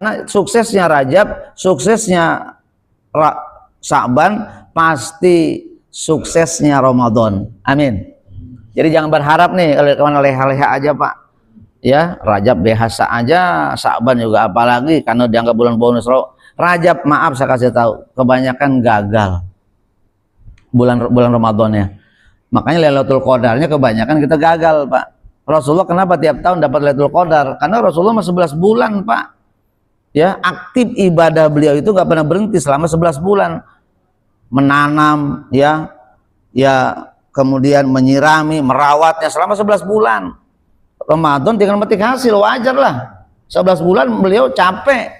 Karena suksesnya Rajab, suksesnya Sya'ban, pasti suksesnya Ramadan. Amin. Jadi jangan berharap nih kalau leha-leha aja Pak. Ya, Rajab biasa aja, Sya'ban juga apalagi karena dianggap bulan bonus. Rajab, maaf saya kasih tahu, kebanyakan gagal bulan Ramadannya. Makanya Lailatul Qadarnya kebanyakan kita gagal Pak. Rasulullah kenapa tiap tahun dapat Lailatul Qadar? Karena Rasulullah masih 11 bulan Pak. Ya, aktif ibadah beliau itu nggak pernah berhenti selama 11 bulan. Menanam, ya kemudian menyirami, merawatnya selama 11 bulan. Ramadan tinggal metik hasil, wajar lah. 11 bulan beliau capek.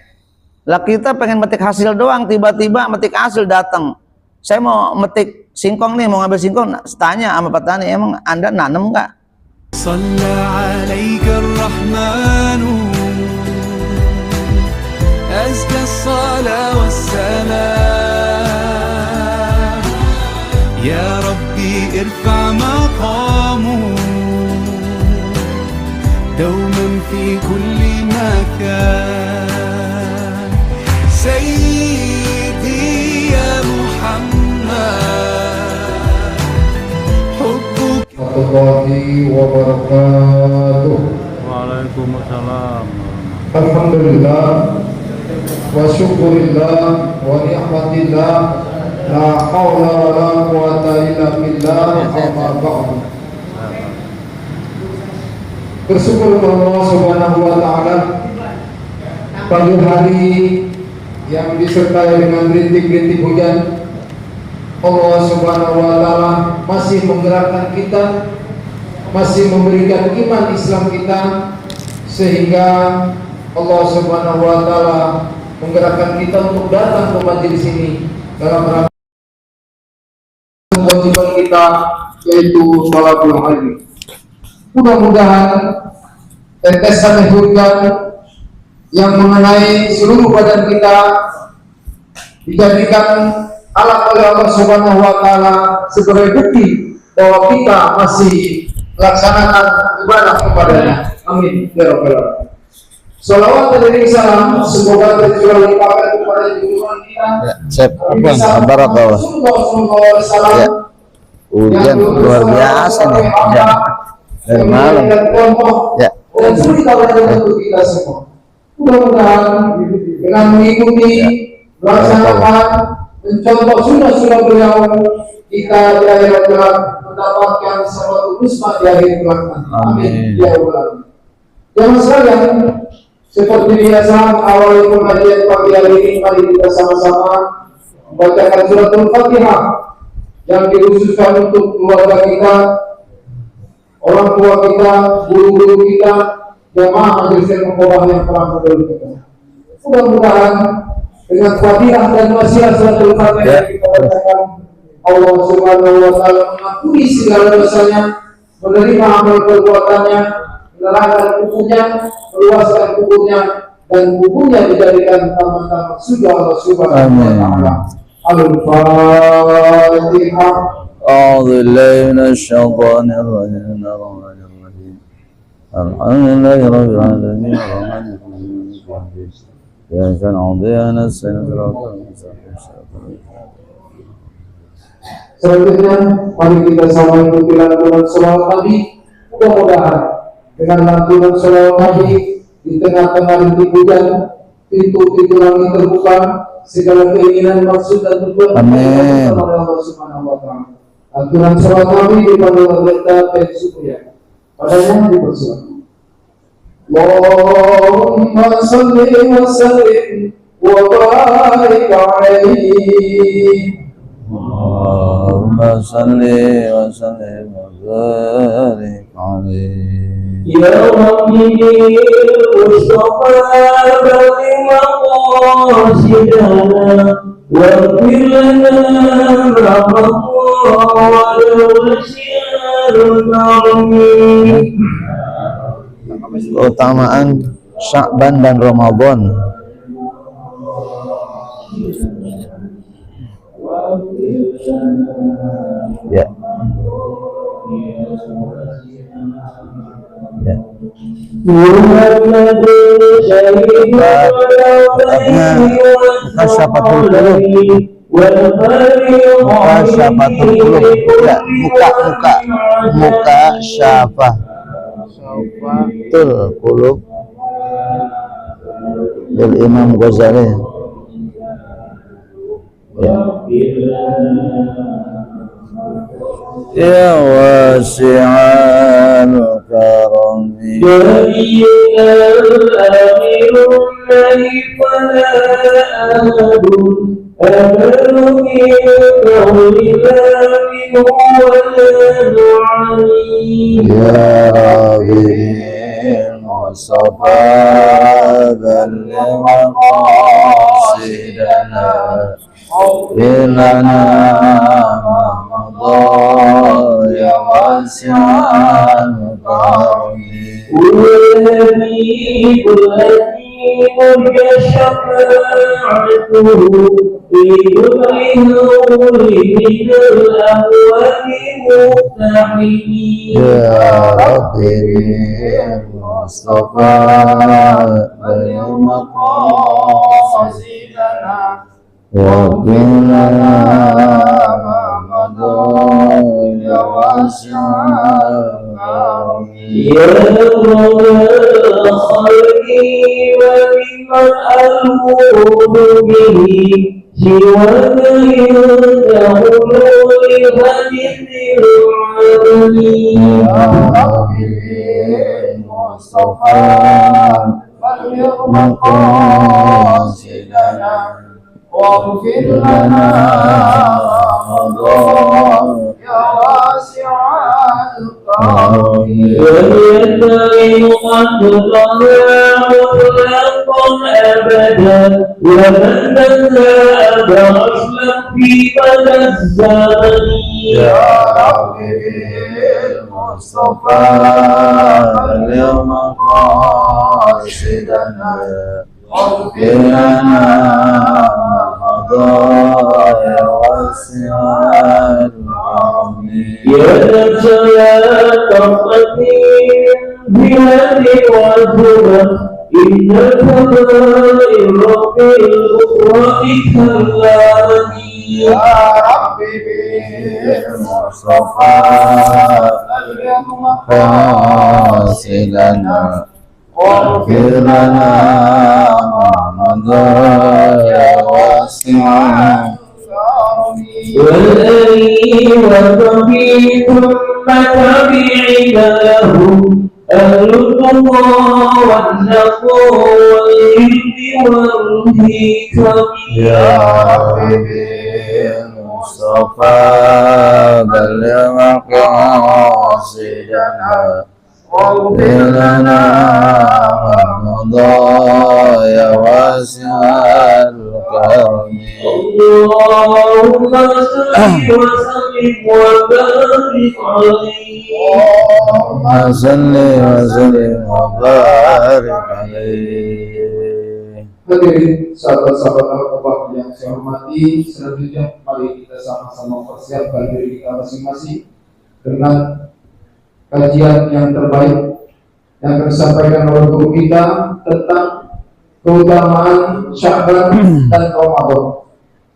Lah kita pengen metik hasil doang, tiba-tiba metik hasil datang. Saya mau metik singkong nih, mau ngambil singkong, tanya sama petani, emang Anda nanam nggak? Shalla 'alaikar rahmanu أزكى الصلاة والسلام يا ربي ارفع مقامه دوما في كل مكان سيدي يا محمد حبك الله وبركاته. وعليكم السلام. الحمد لله wa syukurillah wa ni'matillah la haula wa la quwata illa billah amma ba'du. Bersyukur Allah Subhanahu wa taala pagi hari yang disertai dengan rintik-rintik hujan. Allah Subhanahu wa taala masih menggerakkan kita, masih memberikan iman Islam kita, sehingga Allah Subhanahu wa taala menggerakkan kita untuk datang ke majelis ini dalam rangka kewajiban kita, yaitu sholatul ilmi. Mudah-mudahan tetesan hujan yang mengenai seluruh badan kita dijadikan alat oleh Allah Subhanahu wa taala sebagai bukti bahwa kita masih melaksanakan ibadah kepadanya. Amin ya rabbal alamin. Salawat dan salam semoga tercurah limpahkan kepada junjungan kita. Barakallah. Ya. Hujan luar biasa nih, hujan dari malam. Ya. Dan suri tawaran untuk kita semua. Mudah-mudahan dengan mengikuti, melaksanakan, mencontoh sunnah-sunnah beliau, kita di akhirat kelak mendapatkan syafaat husna di akhir kelak. Amin ya rabbal alamin. Jamaah sekalian, seperti biasa awal pengajian pagi hari ini, mari kita sama-sama membacakan suratul Fatihah yang dikhususkan untuk keluarga kita, orang tua kita, guru-guru kita, jamaah majelis ilmu yang telah mendahului kita. Mudah-mudahan dengan Fatihah dan wasiat suratul Fatihah yang kita bacakan, Allah Subhanahu wa taala mengampuni segala dosanya, menerima amal perbuatannya, menerangkan kuburnya, meluaskan kuburnya, dan kuburnya dijadikan taman-taman surga Allah Subhanahu wa taala. Al-Fatihah. A'udzu billahi minasy syaithanir rajim. Alhamdulillahi rabbil alamin. Ya kan a'udzu selanjutnya mari kita sama ikuti lantunan sholawat Nabi. Mudah-mudahan dengan lantunan sholawat Nabi di tengah-tengah rintik hujan, pintu-pintu langit terbuka, segala keinginan, maksud dan tujuan oleh Allah Subhanahu wa taala. Lantunan sholawat Nabi dipandu oleh kita dan syukur padanya dipersilakan. Allahumma shalli wa sallim wa barik alaihi. Allahumma shalli wa sallim wa barik alaihi. Ya Rabbi Mustafa bagi maqasidana wa ighfir lana ma'amah wa syarrul keutamaan Sya'ban dan Ramadan. Ya. Ya. Mukasyafatul qulub. Mukasyafatul qulub. Ya, muka syafatul qulub dari Imam Ghazali. Ya wasi'al karami ya Mustafa balligh maqasidana ilana mamadha ya wasi'an karami ya Rabbi Mustafa balligh maqasidana waghfir lana ma madha ya wasi'al karami ya Rabbal khalqi wa mimman al-murdu bihi Mustafa balligh maqasidana waghfir lana ya wasi'al karami ya Rabbi Mustafa balligh maqasidana waghfir lana ya wasi'al karami ya Rabbi biladi wa zubat inna tabail rabbil ukhra'i kallani ya Rabbi Mustafa balligh maqasidana waghfir lana ma madha ya wasi'al karami wa tabi thumma tabi'ina lahum al-qur'an wal-naqwa wal-ilmi wal-hikam ya Rabbi Mustafa balligh maqasidana waghfir lana ma madha ya wasi'al karami Allahumma salli wa sallim wa barik alaihi Allahumma salli wa sallim wa barik alaihi. Hadirin sahabat-sahabat Al-Quran yang saya hormati, selanjutnya mari kita sama-sama persiapkan diri kita masing-masing dengan kajian yang terbaik yang akan disampaikan oleh guru kita tentang keutamaan Sya'ban dan Ramadan.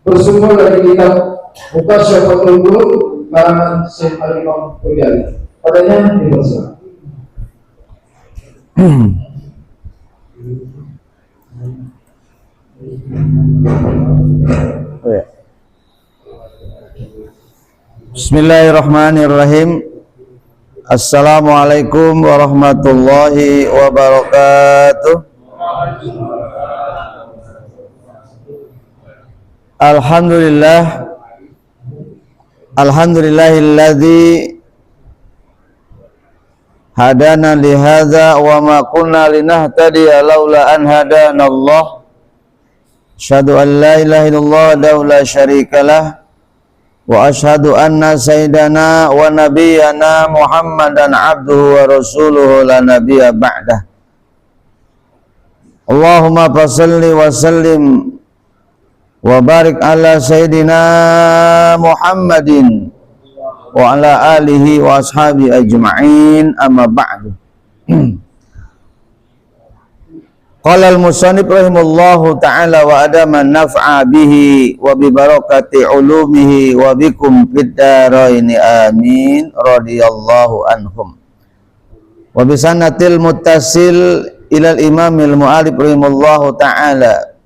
Bersumber dari kitab Mukasyafatul Qulub karangan Syekh Al-Imam Ghazali. Padanya dibaca. Bismillahirrahmanirrahim. Assalamualaikum warahmatullahi wabarakatuh. Alhamdulillahilladzi hadana lihadza wa ma kunna linahtadiya laula an hadanallah. Asyhadu an la ilaha illallah wa la syarikalah wa asyhadu anna sayyidana wa nabiyyana Muhammadan abduhu wa rasuluhu la nabiyya ba'dah. Allahumma fassalli wa sallim wa barik ala sayyidina Muhammadin wa ala alihi wa ashabi ajma'in, amma ba'du. Qala al-musannif rahimahullahu ta'ala wa adama naf'a bihi wa bi barakati ulumihi wa bikum fid dharaini amin radhiyallahu anhum. Wa bi sanatil muttasil ila al-imamil mu'alif rahimahullahu ta'ala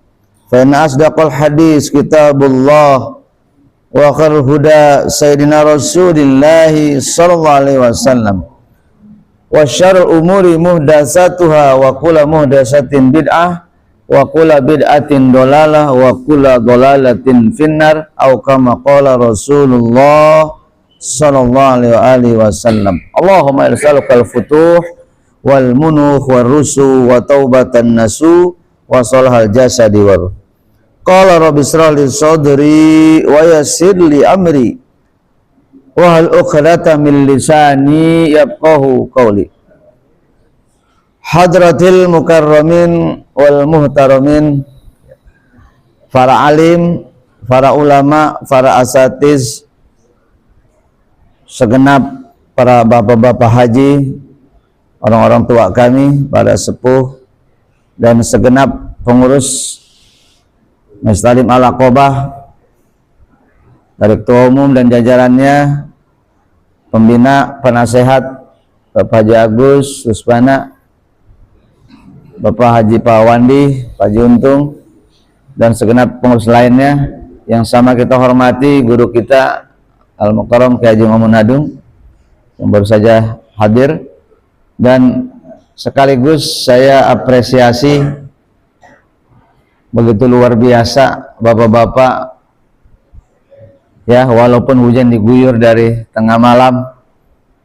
fa inna asdaqal hadis kitabullah wa khairul huda sayyidina Rasulillah sallallahu alaihi wasallam wa syarrul umuri muhdatsatuha wa kullu muhdatsatin bid'ah wa kullu bid'atin dolalah wa kullu dolalatin finnar au kama qala Rasulullah sallallahu alaihi wasallam. Allahumma irsalukal futuh wal munuh war rusu wa taubatan nasu wa salahal jasadi war. Qala rabbi israh li sadri wa yassir li amri wa hal uqdata min lisani yafqahu qawli. Hadratil mukarramin wal muhtaramin, para alim, para ulama, para asatiz, segenap para bapak-bapak haji, orang-orang tua kami, para sepuh, dan segenap pengurus Masjid Al-Aqabah dari ketua umum dan jajarannya, pembina, penasehat Bapak Haji Agus Rusbana, Bapak Haji Pak Wandi, Pak Haji Untung, dan segenap pengurus lainnya yang sama kita hormati, guru kita Al-Mukarram Kiai Haji Muhammad Nadung yang baru saja hadir, dan sekaligus saya apresiasi begitu luar biasa bapak-bapak ya, walaupun hujan diguyur dari tengah malam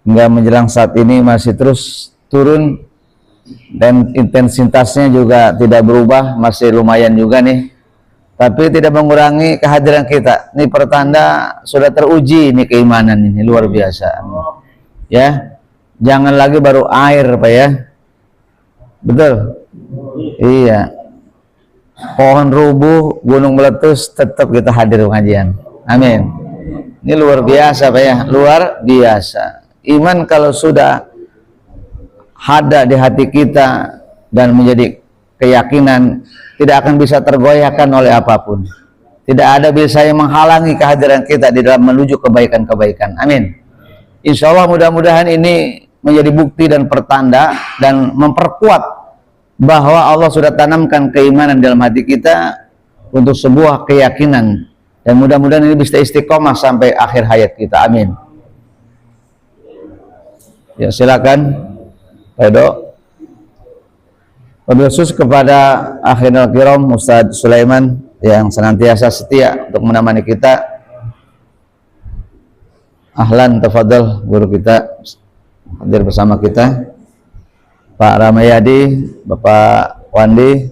hingga menjelang saat ini masih terus turun dan intensitasnya juga tidak berubah, masih lumayan juga nih, tapi tidak mengurangi kehadiran kita. Ini pertanda sudah teruji ini keimanan ini, luar biasa ya. Jangan lagi baru air Pak ya, betul? Iya, pohon rubuh, gunung meletus, tetap kita hadir pengajian. Amin. Ini luar biasa Pak ya, luar biasa. Iman kalau sudah ada di hati kita dan menjadi keyakinan, tidak akan bisa tergoyahkan oleh apapun. Tidak ada bisa yang menghalangi kehadiran kita di dalam menuju kebaikan-kebaikan. Amin. Insya Allah mudah-mudahan ini menjadi bukti dan pertanda dan memperkuat bahwa Allah sudah tanamkan keimanan dalam hati kita untuk sebuah keyakinan, dan mudah-mudahan ini bisa istiqomah sampai akhir hayat kita. Amin. Ya, silakan Pak Edo. Wabil khusus kepada akhirul kiram Ustadz Sulaiman yang senantiasa setia untuk menemani kita. Ahlan, tafadhol guru kita hadir bersama kita. Pak Ramayadi, Bapak Wandi,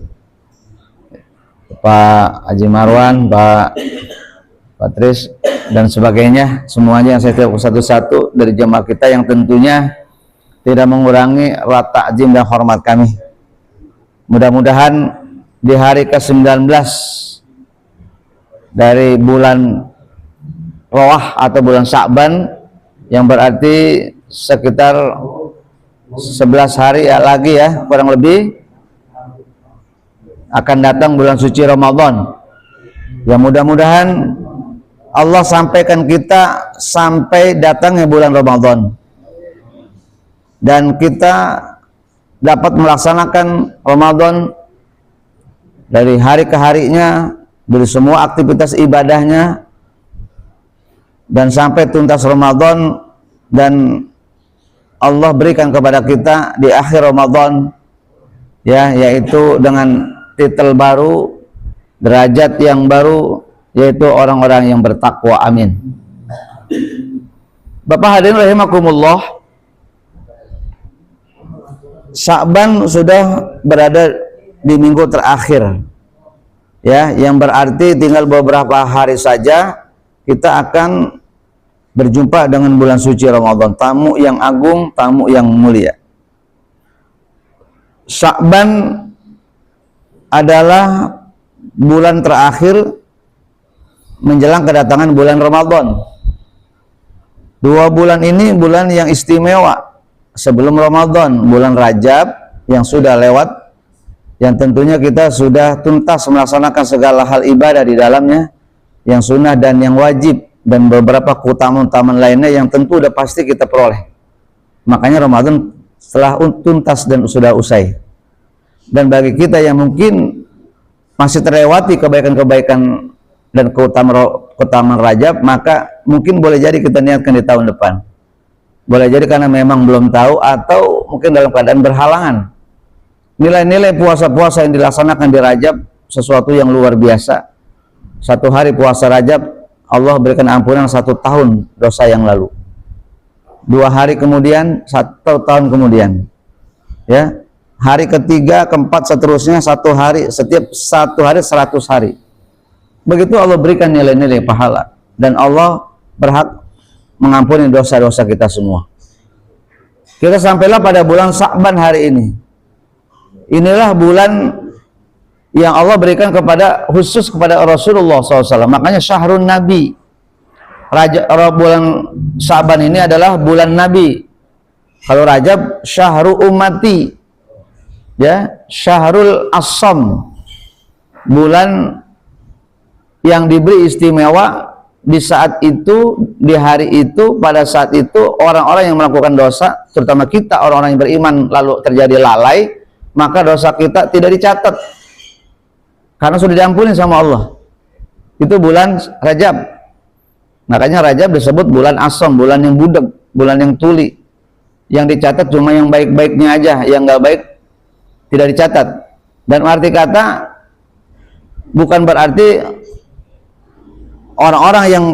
Pak Haji Marwan, Pak Patris, dan sebagainya, semuanya yang saya tahu satu-satu dari jemaah kita yang tentunya tidak mengurangi rasa ta'zim dan hormat kami. Mudah-mudahan di hari ke-19 dari bulan Rawah atau bulan Sya'ban, yang berarti sekitar 11 hari ya lagi ya, kurang lebih akan datang bulan suci Ramadan. Ya, mudah-mudahan Allah sampaikan kita sampai datangnya bulan Ramadan dan kita dapat melaksanakan Ramadan dari hari ke harinya, dari semua aktivitas ibadahnya, dan sampai tuntas Ramadan, dan Allah berikan kepada kita di akhir Ramadan ya, yaitu dengan titel baru, derajat yang baru, yaitu orang-orang yang bertakwa. Amin. Bapak hadirin rahimakumullah, Sya'ban sudah berada di minggu terakhir ya, yang berarti tinggal beberapa hari saja kita akan berjumpa dengan bulan suci Ramadan, tamu yang agung, tamu yang mulia. Sya'ban adalah bulan terakhir menjelang kedatangan bulan Ramadan. 2 bulan ini bulan yang istimewa sebelum Ramadan, bulan Rajab yang sudah lewat yang tentunya kita sudah tuntas melaksanakan segala hal ibadah di dalamnya, yang sunnah dan yang wajib, dan beberapa keutamaan lainnya yang tentu udah pasti kita peroleh. Makanya Ramadan setelah tuntas dan sudah usai. Dan bagi kita yang mungkin masih terlewati kebaikan-kebaikan dan keutamaan Rajab, maka mungkin boleh jadi kita niatkan di tahun depan. Boleh jadi karena memang belum tahu, atau mungkin dalam keadaan berhalangan. Nilai-nilai puasa-puasa yang dilaksanakan di Rajab sesuatu yang luar biasa. Satu hari puasa Rajab, Allah berikan ampunan 1 tahun dosa yang lalu. 2 hari kemudian, 1 tahun kemudian. Ya, hari ketiga, keempat, seterusnya 1 hari, setiap 1 hari 100 hari. Begitu Allah berikan nilai-nilai pahala, dan Allah berhak mengampuni dosa-dosa kita semua. Kita sampailah pada bulan Sya'ban hari ini. Inilah bulan yang Allah berikan khusus kepada Rasulullah SAW. Makanya syahrun Nabi. Bulan Sya'ban ini adalah bulan Nabi. Kalau Rajab, syahru ummati, ya, syahrul Asham, bulan yang diberi istimewa. Di saat itu, di hari itu, pada saat itu, orang-orang yang melakukan dosa, terutama kita orang-orang yang beriman, lalu terjadi lalai, maka dosa kita tidak dicatat karena sudah diampuni sama Allah. Itu bulan Rajab. Makanya Rajab disebut bulan Asham, bulan yang budak, bulan yang tuli. Yang dicatat cuma yang baik-baiknya aja, yang nggak baik tidak dicatat. Dan arti kata bukan berarti orang-orang yang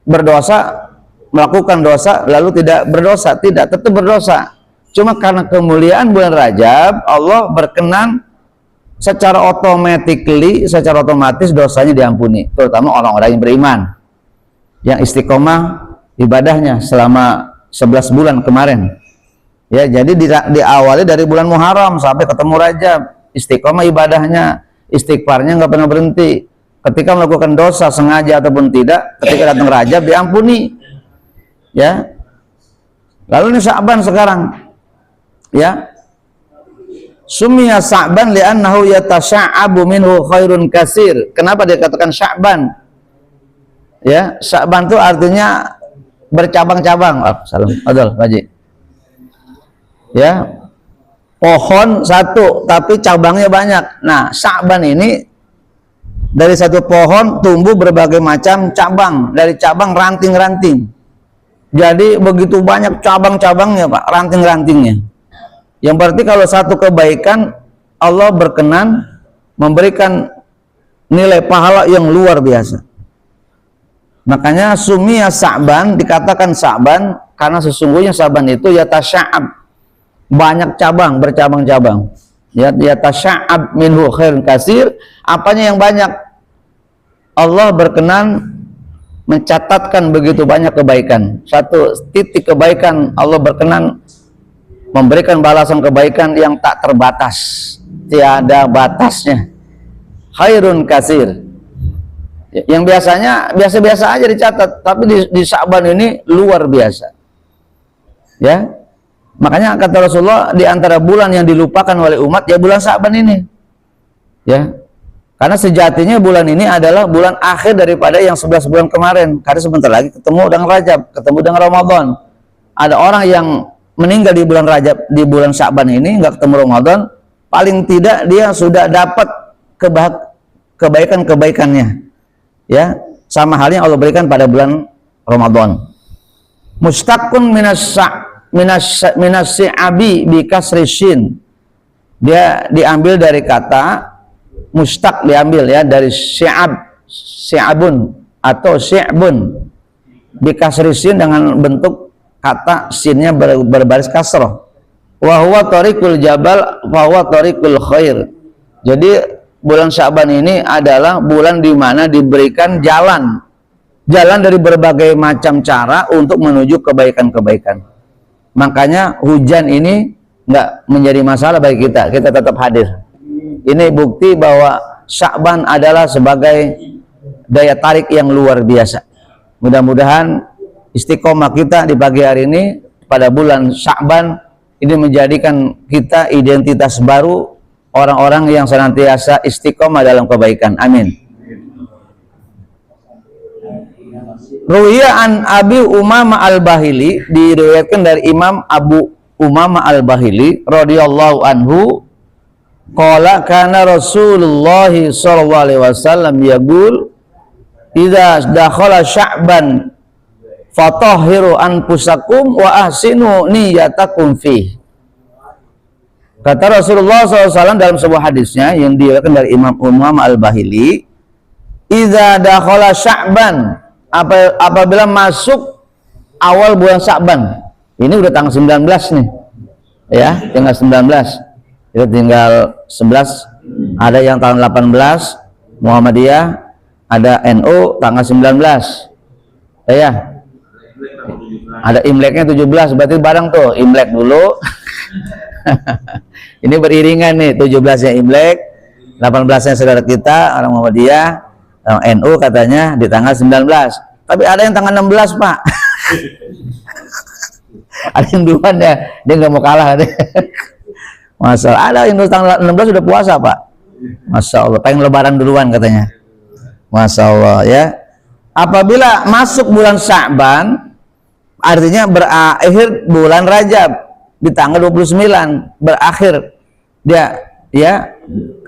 berdosa melakukan dosa lalu tidak berdosa, tidak, tetap berdosa. Cuma karena kemuliaan bulan Rajab, Allah berkenan secara otomatis dosanya diampuni, terutama orang-orang yang beriman, yang istiqomah ibadahnya selama 11 bulan kemarin. Ya, jadi diawali dari bulan Muharram sampai ketemu Rajab, istiqomah ibadahnya, istighfarnya nggak pernah berhenti. Ketika melakukan dosa sengaja ataupun tidak, ketika datang Rajab diampuni. Ya. Lalu ini Sya'ban sekarang. Ya. Summiya Sya'ban li'annahu yatasha'abu minhu khairun katsir. Kenapa dikatakan Sya'ban? Ya, Sya'ban itu artinya bercabang-cabang. Salam. Adol, Haji. Ya. Pohon satu tapi cabangnya banyak. Nah, Sya'ban ini dari satu pohon tumbuh berbagai macam cabang, dari cabang ranting-ranting. Jadi begitu banyak cabang-cabangnya, Pak, ranting-rantingnya. Yang berarti kalau satu kebaikan Allah berkenan memberikan nilai pahala yang luar biasa. Makanya summiya Sya'ban, dikatakan Sya'ban karena sesungguhnya Sya'ban itu yatasya'ab, banyak cabang, bercabang-cabang. Yatasya'ab minhu khairun katsir, apanya yang banyak? Allah berkenan mencatatkan begitu banyak kebaikan. Satu titik kebaikan, Allah berkenan memberikan balasan kebaikan yang tak terbatas, tiada batasnya. Khairun katsir. Yang biasanya biasa-biasa aja dicatat, tapi di Sya'ban ini luar biasa. Ya. Makanya kata Rasulullah, di antara bulan yang dilupakan oleh umat ya bulan Sya'ban ini. Ya. Karena sejatinya bulan ini adalah bulan akhir daripada yang 11 bulan kemarin. Karena sebentar lagi ketemu dengan Rajab, ketemu dengan Ramadan. Ada orang yang meninggal di bulan Rajab, di bulan Sya'ban ini, nggak ketemu Ramadan, paling tidak dia sudah dapat kebaikan-kebaikannya. Ya, sama halnya Allah berikan pada bulan Ramadan. Mustaqun minas si'abi bi kasri shin. Dia diambil dari kata mustaq, diambil ya dari si'abun atau si'bun bi kasri shin dengan bentuk kata sinnya berbaris kasroh. Wa huwa tariqul jabal wa huwa tariqul khair. Jadi bulan Sya'ban ini adalah bulan di mana diberikan jalan dari berbagai macam cara untuk menuju kebaikan-kebaikan. Makanya hujan ini nggak menjadi masalah bagi kita tetap hadir. Ini bukti bahwa Sya'ban adalah sebagai daya tarik yang luar biasa. Mudah-mudahan istiqomah kita di pagi hari ini pada bulan Sya'ban ini menjadikan kita identitas baru, orang-orang yang senantiasa istiqomah dalam kebaikan. Amin. Ruwiya an Abi Umamah Al-Bahili, diriwayatkan dari Imam Abu Umamah Al-Bahili radhiyallahu anhu, qala kana Rasulullah sallallahu alaihi wasallam yaqul idza dakhala Sya'ban fatahhiru anfusakum wa ahsinu niyatakum fi. Kata Rasulullah SAW dalam sebuah hadisnya yang diriwayatkan dari Imam Umamah Al-Bahili, idza dakhala Sya'ban, apabila masuk awal bulan Sya'ban, ini udah tanggal 19 nih ya, tinggal 19, itu tinggal 11, ada yang tanggal 18 Muhammadiyah, ada NU tanggal 19 ya, ada Imleknya 17, berarti bareng tuh Imlek dulu ini beriringan nih, 17 nya Imlek, 18 nya saudara kita orang Muhammadiyah, orang NU katanya di tanggal 19. Tapi ada yang tanggal 16 Pak. Ada yang duluan ya, dia nggak mau kalah deh. Masya Allah, ada yang tanggal 16 sudah puasa Pak. Masya Allah, pengen lebaran duluan katanya. Masya Allah ya. Apabila masuk bulan Sya'ban, artinya berakhir bulan Rajab di tanggal 29, berakhir dia ya.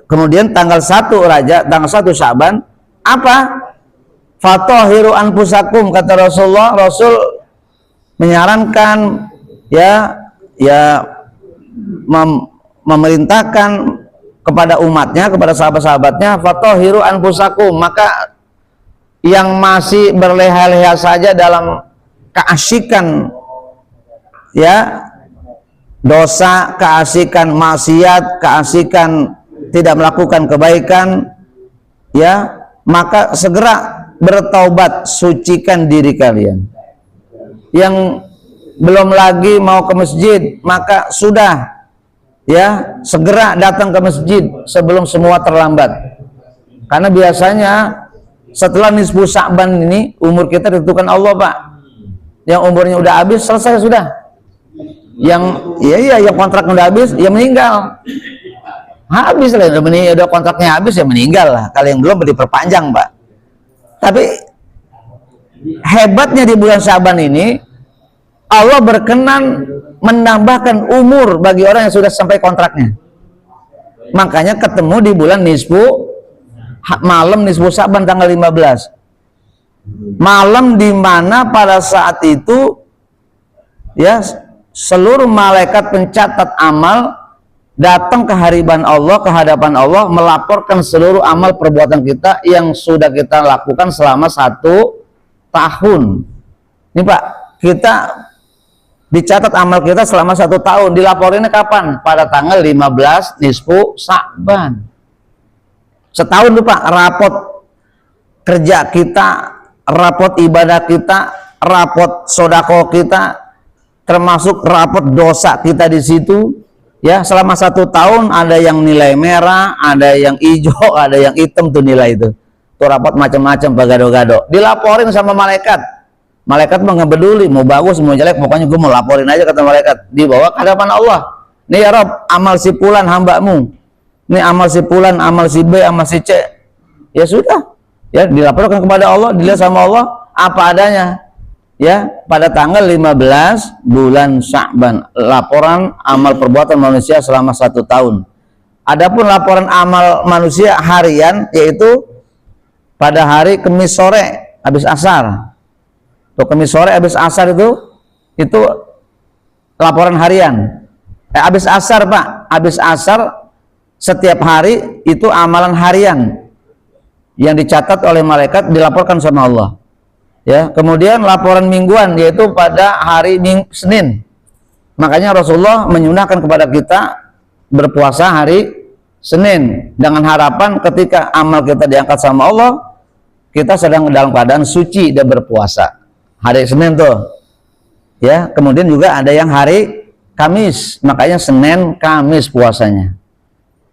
Kemudian tanggal 1 Rajab, tanggal 1 Sya'ban, apa? Fatahiru anfusakum, kata Rasulullah. Rasul menyarankan memerintahkan kepada umatnya, kepada sahabat-sahabatnya, fatahiru anfusakum, maka yang masih berleha-leha saja dalam keasikan ya, dosa, keasikan maksiat, keasikan tidak melakukan kebaikan ya, maka segera bertaubat, sucikan diri kalian. Yang belum lagi mau ke masjid, maka sudah ya, segera datang ke masjid sebelum semua terlambat. Karena biasanya setelah nisfu Sya'ban ini umur kita ditentukan Allah Pak. Yang umurnya udah habis, selesai sudah. Yang yang kontraknya udah habis, ya meninggal. Habis lah, udah kontraknya habis ya meninggal lah. Kalau yang belum diperpanjang Pak. Tapi hebatnya di bulan Sya'ban ini, Allah berkenan menambahkan umur bagi orang yang sudah sampai kontraknya. Makanya ketemu di bulan malam nisfu Sya'ban tanggal 15. Malam di mana pada saat itu ya, seluruh malaikat pencatat amal datang ke hadapan Allah, melaporkan seluruh amal perbuatan kita yang sudah kita lakukan selama 1 tahun. Ini Pak, kita dicatat amal kita selama 1 tahun. Dilaporinnya kapan? Pada tanggal 15 nisfu Sya'ban. Setahun tuh Pak, rapot kerja kita, rapot ibadah kita, rapot sodako kita, termasuk rapot dosa kita di situ. Ya, selama 1 tahun ada yang nilai merah, ada yang hijau, ada yang hitam tuh nilai itu. Tuh rapot macam-macam, bagado-gado. Dilaporin sama malaikat. Malaikat mah nggak peduli, mau bagus, mau jelek, pokoknya gue mau laporin aja, kata malaikat. Dibawa ke hadapan Allah. Nih ya Rob, amal si fulan hambamu. Nih amal si fulan, amal si B, amal si C. Ya sudah. Ya, dilaporkan kepada Allah, dilihat sama Allah apa adanya. Ya, pada tanggal 15 bulan Sya'ban, laporan amal perbuatan manusia selama 1 tahun. Adapun laporan amal manusia harian, yaitu pada hari Kamis sore habis asar. Tuh, Kamis sore habis asar itu laporan harian. Habis asar Pak, habis asar setiap hari itu amalan harian yang dicatat oleh malaikat, dilaporkan sama Allah. Ya, kemudian laporan mingguan yaitu pada hari Senin. Makanya Rasulullah menyunahkan kepada kita berpuasa hari Senin dengan harapan ketika amal kita diangkat sama Allah, kita sedang dalam keadaan suci dan berpuasa. Hari Senin tuh. Ya, kemudian juga ada yang hari Kamis. Makanya Senin, Kamis puasanya.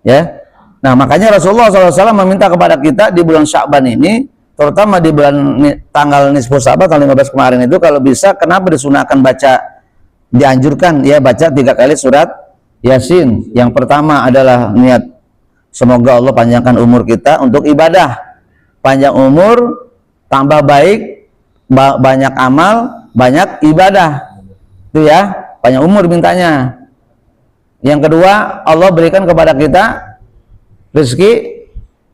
Ya. Nah, makanya Rasulullah SAW meminta kepada kita di bulan Sya'ban ini, terutama di bulan tanggal nisfu Sya'ban tanggal 15 kemarin itu, kalau bisa kenapa disunahkan dianjurkan ya baca 3 kali surat Yasin. Yang pertama adalah niat Semoga Allah panjangkan umur kita untuk ibadah. Panjang umur, tambah baik, banyak amal, banyak ibadah. Itu ya, panjang umur mintanya. Yang kedua, Allah berikan kepada kita rezeki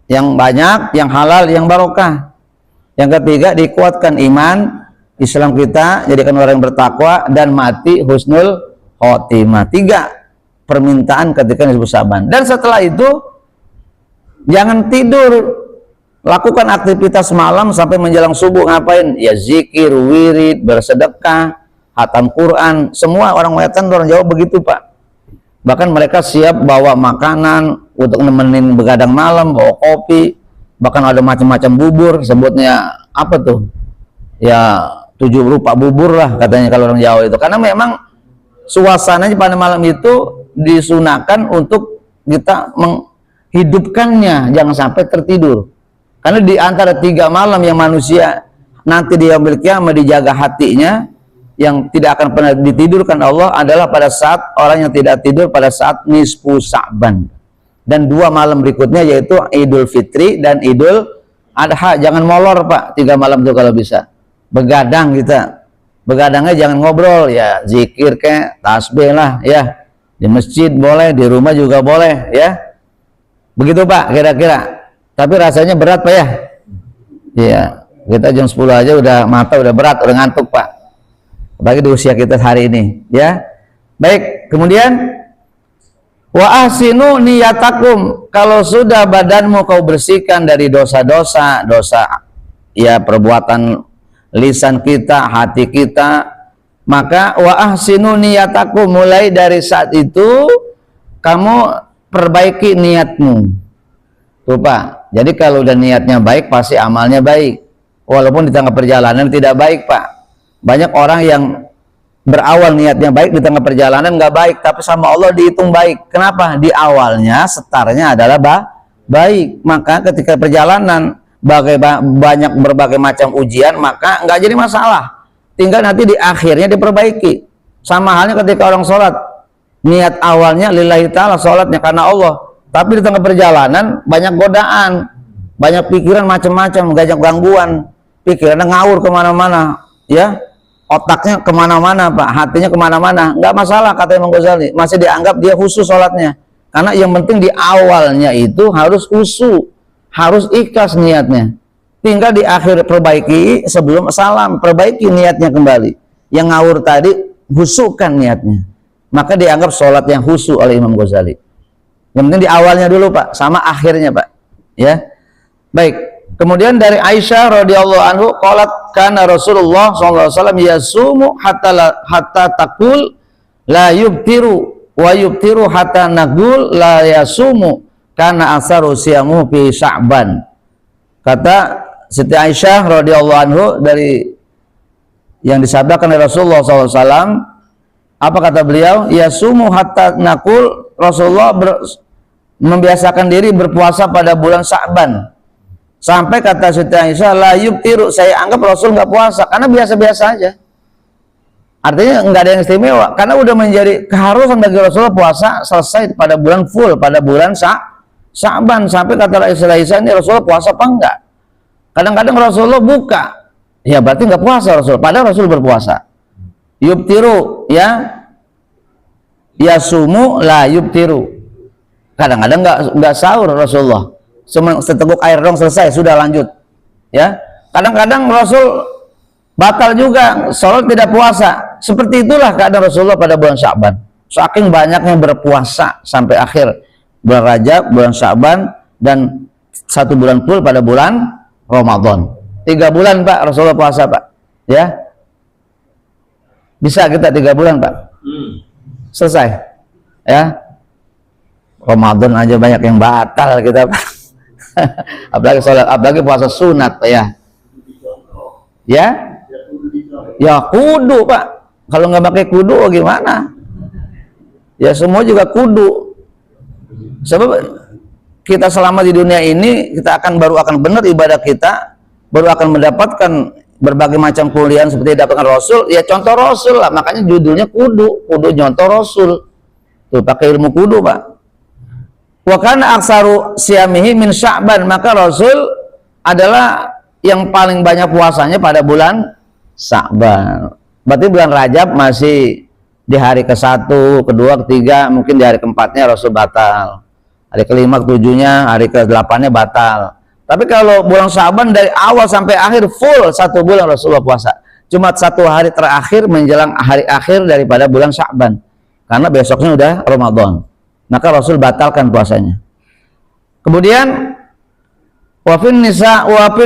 yang banyak, yang halal, yang barokah. Yang ketiga, dikuatkan iman Islam kita, jadikan orang yang bertakwa dan mati husnul khotimah. 3 permintaan ketika disebut Sa'ban. Dan setelah itu jangan tidur, lakukan aktivitas malam sampai menjelang subuh. Ngapain? Ya zikir, wirid, bersedekah, hatam Quran. Semua orang Wetan, orang Jawa begitu Pak. Bahkan mereka siap bawa makanan untuk nemenin begadang malam, bawa kopi, bahkan ada macam-macam bubur, sebutnya apa tuh? Ya 7 rupa bubur lah katanya kalau orang Jawa itu. Karena memang suasananya pada malam itu disunahkan untuk kita menghidupkannya, jangan sampai tertidur. Karena di antara 3 malam yang manusia nanti di yaumil qiyamah dijaga hatinya, yang tidak akan pernah ditidurkan Allah adalah pada saat orang yang tidak tidur pada saat nisfu Sa'ban. Dan 2 malam berikutnya yaitu Idul Fitri dan Idul Adha. Jangan molor Pak, 3 malam itu kalau bisa. Begadang kita. Begadangnya jangan ngobrol, ya zikir kayak tasbih lah ya. Di masjid boleh, di rumah juga boleh ya. Begitu Pak kira-kira. Tapi rasanya berat Pak ya. Iya, kita jam 10 aja udah mata udah berat, udah ngantuk Pak. Bagi di usia kita hari ini ya. Baik, kemudian wa ahsinu niyatakum, kalau sudah badanmu kau bersihkan dari dosa-dosa, dosa ya perbuatan lisan kita, hati kita, maka wa ahsinu niyatakum, mulai dari saat itu kamu perbaiki niatmu. Tuh Pak. Jadi kalau udah niatnya baik pasti amalnya baik. Walaupun di tengah perjalanan tidak baik Pak. Banyak orang yang berawal niatnya baik, di tengah perjalanan nggak baik, tapi sama Allah dihitung baik. Kenapa? Di awalnya startnya adalah baik. Maka ketika perjalanan banyak berbagai macam ujian, maka nggak jadi masalah. Tinggal nanti di akhirnya diperbaiki. Sama halnya ketika orang sholat, niat awalnya lillahi ta'ala, sholatnya karena Allah. Tapi di tengah perjalanan banyak godaan, banyak pikiran macam-macam, banyak gangguan, pikirannya ngawur kemana-mana, ya. Otaknya kemana-mana Pak, hatinya kemana-mana, nggak masalah kata Imam Ghazali, masih dianggap dia khusyuk sholatnya. Karena yang penting di awalnya itu harus khusyuk, harus ikhlas niatnya. Tinggal di akhir perbaiki, sebelum salam perbaiki niatnya kembali. Yang ngawur tadi khusyukkan niatnya, maka dianggap sholat yang khusyuk oleh Imam Ghazali. Yang penting di awalnya dulu Pak, sama akhirnya Pak. Ya, baik. Kemudian dari Aisyah radhiyallahu anhu qalat kana Rasulullah sallallahu alaihi wasallam yasumu hatta taqul la yubtiru wa yubtiru hatta naqul la yasumu kana asaru siyamu fi Sya'ban. Kata Siti Aisyah radhiyallahu anhu dari yang disabdakan oleh Rasulullah sallallahu alaihi wasallam, apa kata beliau? Yasumu hatta naqul, Rasulullah membiasakan diri berpuasa pada bulan Sya'ban. Sampai kata Siti Aisyah, la yubtiru, saya anggap Rasul nggak puasa karena biasa-biasa aja. Artinya nggak ada yang istimewa, karena udah menjadi keharusan bagi Rasulullah puasa selesai pada bulan full, pada bulan Sya'ban. Sampai kata Aisyah, ini Rasulullah puasa apa enggak? Kadang-kadang Rasulullah buka, ya berarti nggak puasa Rasul, padahal Rasul berpuasa. Yubtiru, ya, yasumu la yubtiru. Kadang-kadang nggak sahur Rasulullah. Seteguk air dong selesai, sudah lanjut ya. Kadang-kadang Rasul batal juga, sholat tidak puasa. Seperti itulah keadaan Rasulullah pada bulan Sya'ban. Saking banyaknya berpuasa sampai akhir bulan Rajab, bulan Sya'ban, dan 1 bulan full pada bulan Ramadan. 3 bulan Pak Rasulullah puasa Pak ya. Bisa kita 3 bulan Pak selesai ya. Ramadan aja banyak yang batal kita Pak. Apalagi sholat, apalagi puasa sunat Pak ya. Ya kudu Pak. Kalau nggak pakai kudu gimana? Ya semua juga kudu. Sebab kita selama di dunia ini kita baru akan benar ibadah kita, baru akan mendapatkan berbagai macam kemuliaan seperti dapatkan Rasul. Ya contoh Rasul lah, makanya judulnya kudu nyontoh Rasul. Tuh pakai ilmu kudu Pak. Wa kana aksaru siyamihi min Sya'ban, maka Rasul adalah yang paling banyak puasanya pada bulan Sya'ban. Berarti bulan Rajab masih di hari ke-1, ke-2, ke-3, mungkin di hari ke-4-nya Rasul batal. Hari ke-5, ke-7-nya, hari ke-8-nya batal. Tapi kalau bulan Sya'ban dari awal sampai akhir full 1 bulan Rasulullah puasa. Cuma 1 hari terakhir menjelang hari akhir daripada bulan Sya'ban. Karena besoknya udah Ramadan. Maka Rasul batalkan puasanya. Kemudian wafin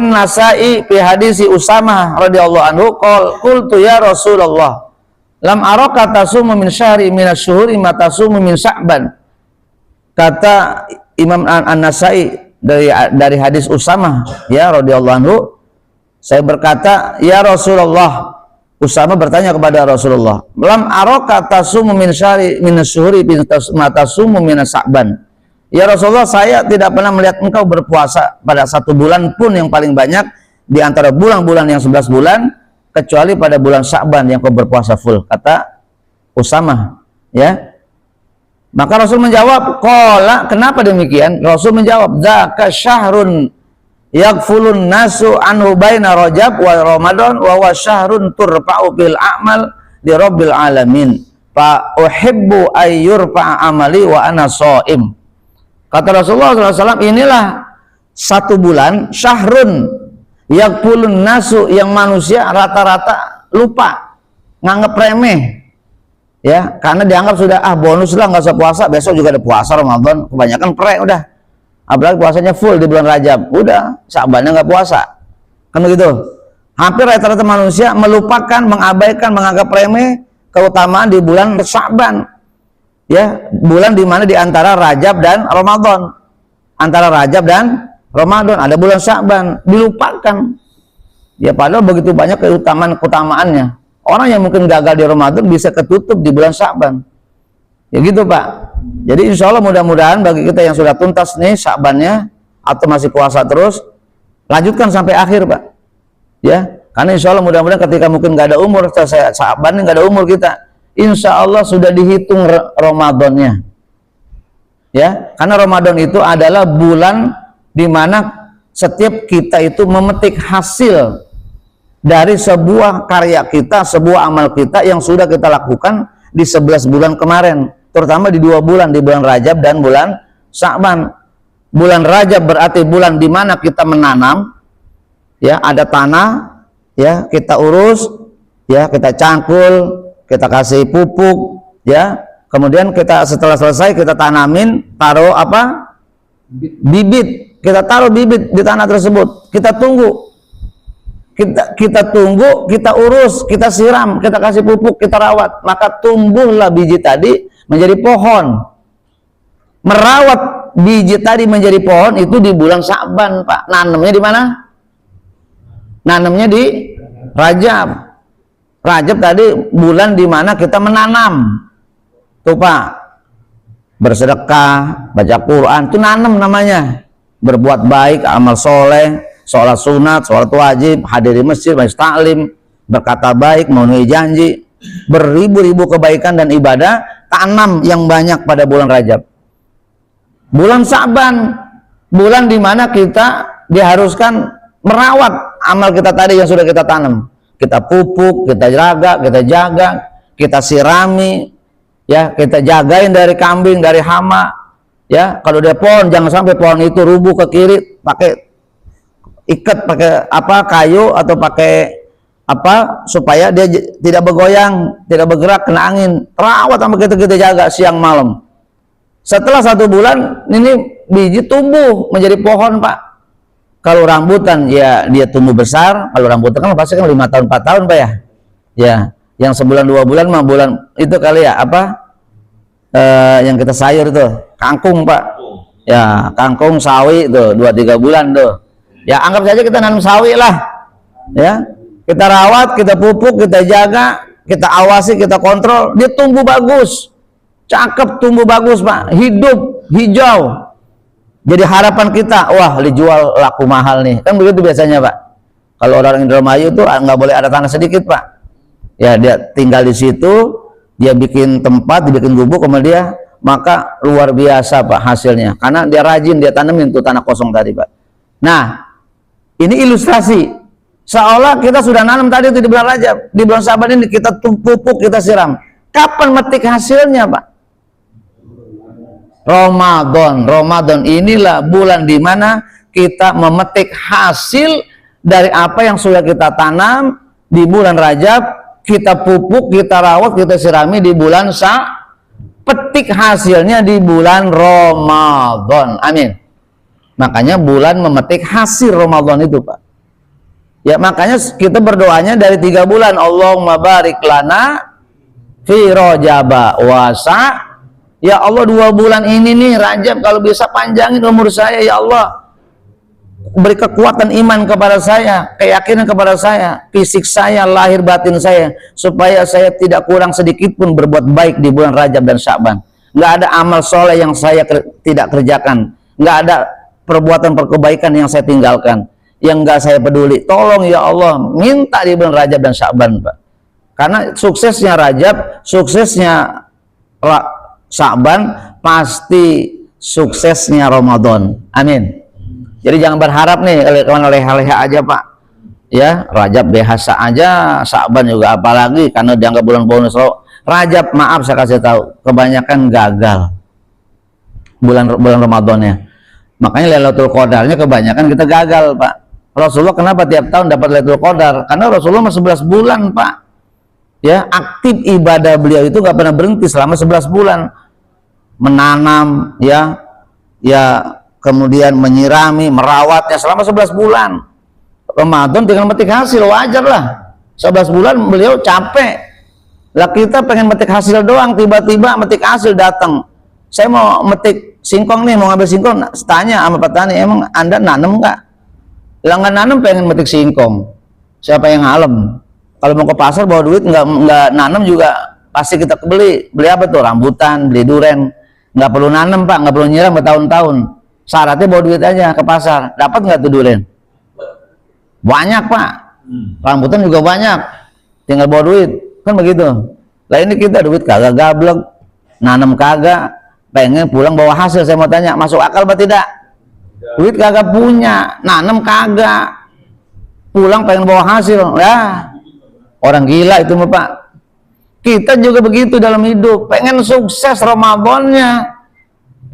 Nasa'i fi hadisi Usamah radhiyallahu anhu qultu ya Rasulullah lam araka tasumu min syahri min asy-syuhuri ma tasumu min Sya'ban. Kata Imam An-Nasa'i dari hadis Usamah ya radhiyallahu anhu, saya berkata ya Rasulullah, Usamah bertanya kepada Rasulullah, lam araka tasumu min syahri min asy-syuhuri ma tasumu min Sya'ban. Ya Rasulullah, saya tidak pernah melihat engkau berpuasa pada 1 bulan pun yang paling banyak di antara bulan-bulan yang 11 bulan, kecuali pada bulan Sya'ban yang kau berpuasa full, kata Usamah ya. Maka Rasul menjawab, qala, kenapa demikian? Rasul menjawab, dzaka syahrun yaghfulun nasu anhu baina Rajab wa Ramadan wa huwa syahrun turfa'u bil a'mal li rabbil alamin fa uhibbu ay yurfa'a amali wa ana shaim. Kata Rasulullah SAW, inilah 1 bulan syahrun yaghfulun nasu, yang manusia rata-rata lupa, nganggap remeh ya, karena dianggap sudah bonus lah, nggak usah puasa, besok juga ada puasa Ramadan, kebanyakan pre udah. Apalagi puasanya full di bulan Rajab, udah Sya'bannya nggak puasa, kan begitu. Hampir rata-rata manusia melupakan, mengabaikan, menganggap remeh keutamaan di bulan Sya'ban, ya, bulan dimana di antara Rajab dan Ramadan, antara Rajab dan Ramadan ada bulan Sya'ban, dilupakan. Ya padahal begitu banyak keutamaannya. Orang yang mungkin gagal di Ramadan bisa ketutup di bulan Sya'ban. Ya gitu Pak. Jadi insya Allah mudah-mudahan bagi kita yang sudah tuntas nih Sya'bannya atau masih puasa terus, lanjutkan sampai akhir Pak. Ya, karena insya Allah mudah-mudahan ketika mungkin nggak ada umur, saya Sya'ban nggak ada umur kita, insya Allah sudah dihitung Ramadannya. Ya, karena Ramadan itu adalah bulan di mana setiap kita itu memetik hasil dari sebuah karya kita, sebuah amal kita yang sudah kita lakukan di 11 bulan kemarin, terutama di 2 bulan, di bulan Rajab dan bulan Sya'ban. Bulan Rajab berarti bulan di mana kita menanam, ya, ada tanah, ya, kita urus, ya, kita cangkul, kita kasih pupuk, ya, kemudian kita setelah selesai kita tanamin, taruh apa? Bibit, kita taruh bibit di tanah tersebut, kita tunggu. Kita tunggu, kita urus, kita siram, kita kasih pupuk, kita rawat, maka tumbuhlah biji tadi menjadi pohon. Merawat biji tadi menjadi pohon itu di bulan Sya'ban Pak. Nanamnya di mana? Nanamnya di Rajab. Rajab tadi bulan di mana kita menanam. Tuh Pak, bersedekah, baca Quran, itu nanam namanya. Berbuat baik, amal soleh, sholat sunat, sholat wajib, hadir di masjid, majlis taklim, berkata baik, memenuhi janji, beribu-ribu kebaikan dan ibadah, tanam yang banyak pada bulan Rajab. Bulan Sya'ban, bulan dimana kita diharuskan merawat amal kita tadi yang sudah kita tanam. Kita pupuk, kita jaga, kita sirami, ya, kita jagain dari kambing, dari hama, ya. Kalau dia pohon, jangan sampai pohon itu rubuh ke kiri, pakai ikat pakai apa, kayu atau pakai apa supaya dia tidak bergoyang, tidak bergerak kena angin. Rawat sama kita jaga siang malam. Setelah 1 bulan ini biji tumbuh menjadi pohon Pak. Kalau rambutan ya dia tumbuh besar. Kalau rambutan kan pasti kan 5 tahun 4 tahun Pak ya. Ya, yang sebulan 2 bulan mah bulan itu kali ya apa? Yang kita sayur itu kangkung Pak. Ya, kangkung sawi itu 2-3 bulan tuh. Ya anggap saja kita nanam sawi lah, ya, kita rawat, kita pupuk, kita jaga, kita awasi, kita kontrol, dia tumbuh bagus, cakep, tumbuh bagus Pak, hidup, hijau. Jadi harapan kita, wah dijual laku mahal nih, kan begitu biasanya Pak. Kalau orang Indramayu tuh nggak boleh ada tanah sedikit Pak. Ya dia tinggal di situ, dia bikin tempat, dibikin gubuk, kemudian dia maka luar biasa Pak hasilnya, karena dia rajin, dia tanemin tuh tanah kosong tadi Pak. Nah, ini ilustrasi seolah kita sudah nanam tadi itu di bulan Rajab, di bulan Syaban ini kita pupuk, kita siram. Kapan metik hasilnya Pak? Ramadan inilah bulan dimana kita memetik hasil dari apa yang sudah kita tanam di bulan Rajab, kita pupuk, kita rawat, kita sirami di bulan petik hasilnya di bulan Ramadan. Amin. Makanya bulan memetik hasil Ramadan itu Pak. Ya makanya kita berdoanya dari 3 bulan. Allahumma barik lana fi Rajaba wasa. Ya Allah 2 bulan ini nih Rajab, kalau bisa panjangin umur saya ya Allah. Beri kekuatan iman kepada saya, keyakinan kepada saya, fisik saya, lahir batin saya, supaya saya tidak kurang sedikit pun berbuat baik di bulan Rajab dan Sya'ban. Nggak ada amal soleh yang saya tidak kerjakan, nggak ada perbuatan kebaikan yang saya tinggalkan, yang nggak saya peduli. Tolong ya Allah, minta di bulan Rajab dan Sya'ban Pak. Karena suksesnya Rajab, suksesnya Sya'ban, pasti suksesnya Ramadan. Amin. Jadi jangan berharap nih leha-leha aja Pak. Ya, Rajab biasa aja, Sya'ban juga apalagi karena dianggap bulan bonus. Rajab, maaf saya kasih tahu, kebanyakan gagal bulan Ramadannya. Makanya Lailatul Qadarnya kebanyakan kita gagal Pak. Rasulullah kenapa tiap tahun dapat Lailatul Qadar? Karena Rasulullah 11 bulan Pak. Ya, aktif ibadah beliau itu nggak pernah berhenti selama 11 bulan. Menanam, ya kemudian menyirami, merawatnya selama 11 bulan. Ramadan tinggal metik hasil, wajar lah. 11 bulan beliau capek. Lah kita pengen metik hasil doang, tiba-tiba metik hasil datang. Saya mau metik singkong nih, mau ngambil singkong, tanya sama petani, emang Anda nanam nggak? Lah nggak nanam pengen metik singkong. Siapa yang ngalem? Kalau mau ke pasar bawa duit nggak nanam juga pasti kita beli. Beli apa tuh? Rambutan, beli duren. Nggak perlu nanam Pak, nggak perlu nyiram bertahun-tahun. Syaratnya bawa duit aja ke pasar. Dapat nggak tuh duren? Banyak Pak. Rambutan juga banyak. Tinggal bawa duit. Kan begitu. Lah ini kita duit kagak gablek, nanam kagak, pengen pulang bawa hasil. Saya mau tanya, masuk akal apa tidak? Duit kagak punya, nanam kagak, pulang pengen bawa hasil. Ya, orang gila itu mah Pak. Kita juga begitu dalam hidup, pengen sukses Ramadannya,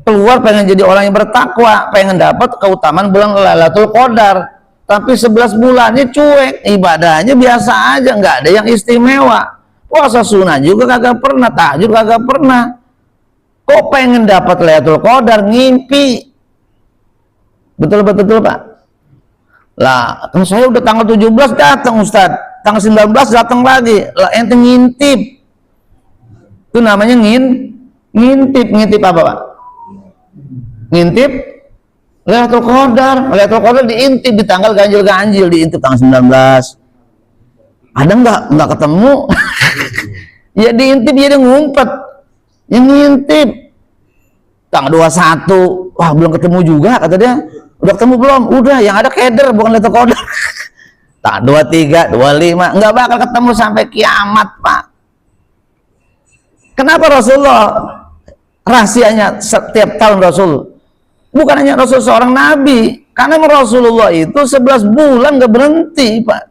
keluar pengen jadi orang yang bertakwa, pengen dapat keutamaan bulan Lailatul Qadar, tapi 11 bulannya cuek, ibadahnya biasa aja, nggak ada yang istimewa. Puasa sunnah juga kagak pernah, tahajud kagak pernah. Kok pengen dapat Lailatul Qadar, ngimpi. Betul Pak. Lah, kan saya udah tanggal 17 datang Ustadz, tanggal 19 datang lagi. Lah ente ngintip. Itu namanya ngintip apa Pak? Ngintip Lailatul Qadar diintip di tanggal ganjil, diintip tanggal 19. Ada nggak ketemu? Ya diintip, dia ngumpet. Yang ngintip tanggal 21, wah belum ketemu juga kata dia. Udah ketemu belum? Udah, yang ada keder bukan Lailatul Qadar. Tanggal 23, 25, nggak bakal ketemu sampai kiamat Pak. Kenapa Rasulullah rahasianya setiap tahun Rasul? Bukan hanya Rasul seorang nabi, karena Rasulullah itu 11 bulan nggak berhenti Pak,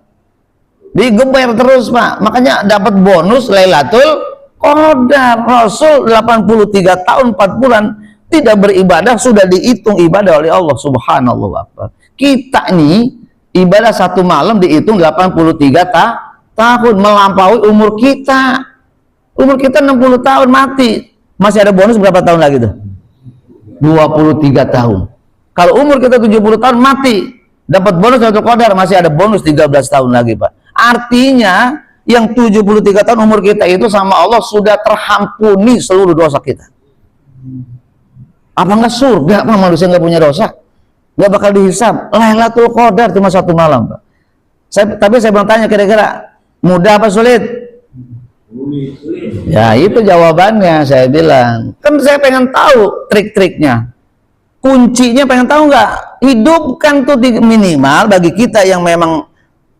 digeber terus Pak, makanya dapat bonus Lailatul Qadar. Rasul 83 tahun 4 bulan tidak beribadah sudah dihitung ibadah oleh Allah Subhanahu wa ta'ala. Kita ini ibadah 1 malam dihitung 83 tahun, melampaui umur kita. Umur kita 60 tahun mati, masih ada bonus berapa tahun lagi tuh? 23 tahun. Kalau umur kita 70 tahun mati, dapat bonus Lailatul Qadar, masih ada bonus 13 tahun lagi Pak. Artinya yang 73 tahun umur kita itu sama Allah sudah terhampuni seluruh dosa kita. Apa enggak surga Pak, manusia nggak punya dosa? Nggak bakal dihisab. Lailatul Qadar cuma 1 malam Pak. Tapi saya belum tanya kira-kira mudah apa sulit? Ya itu jawabannya, saya bilang. Kan saya pengen tahu trik-triknya. Kuncinya pengen tahu nggak? Hidupkan tuh minimal bagi kita yang memang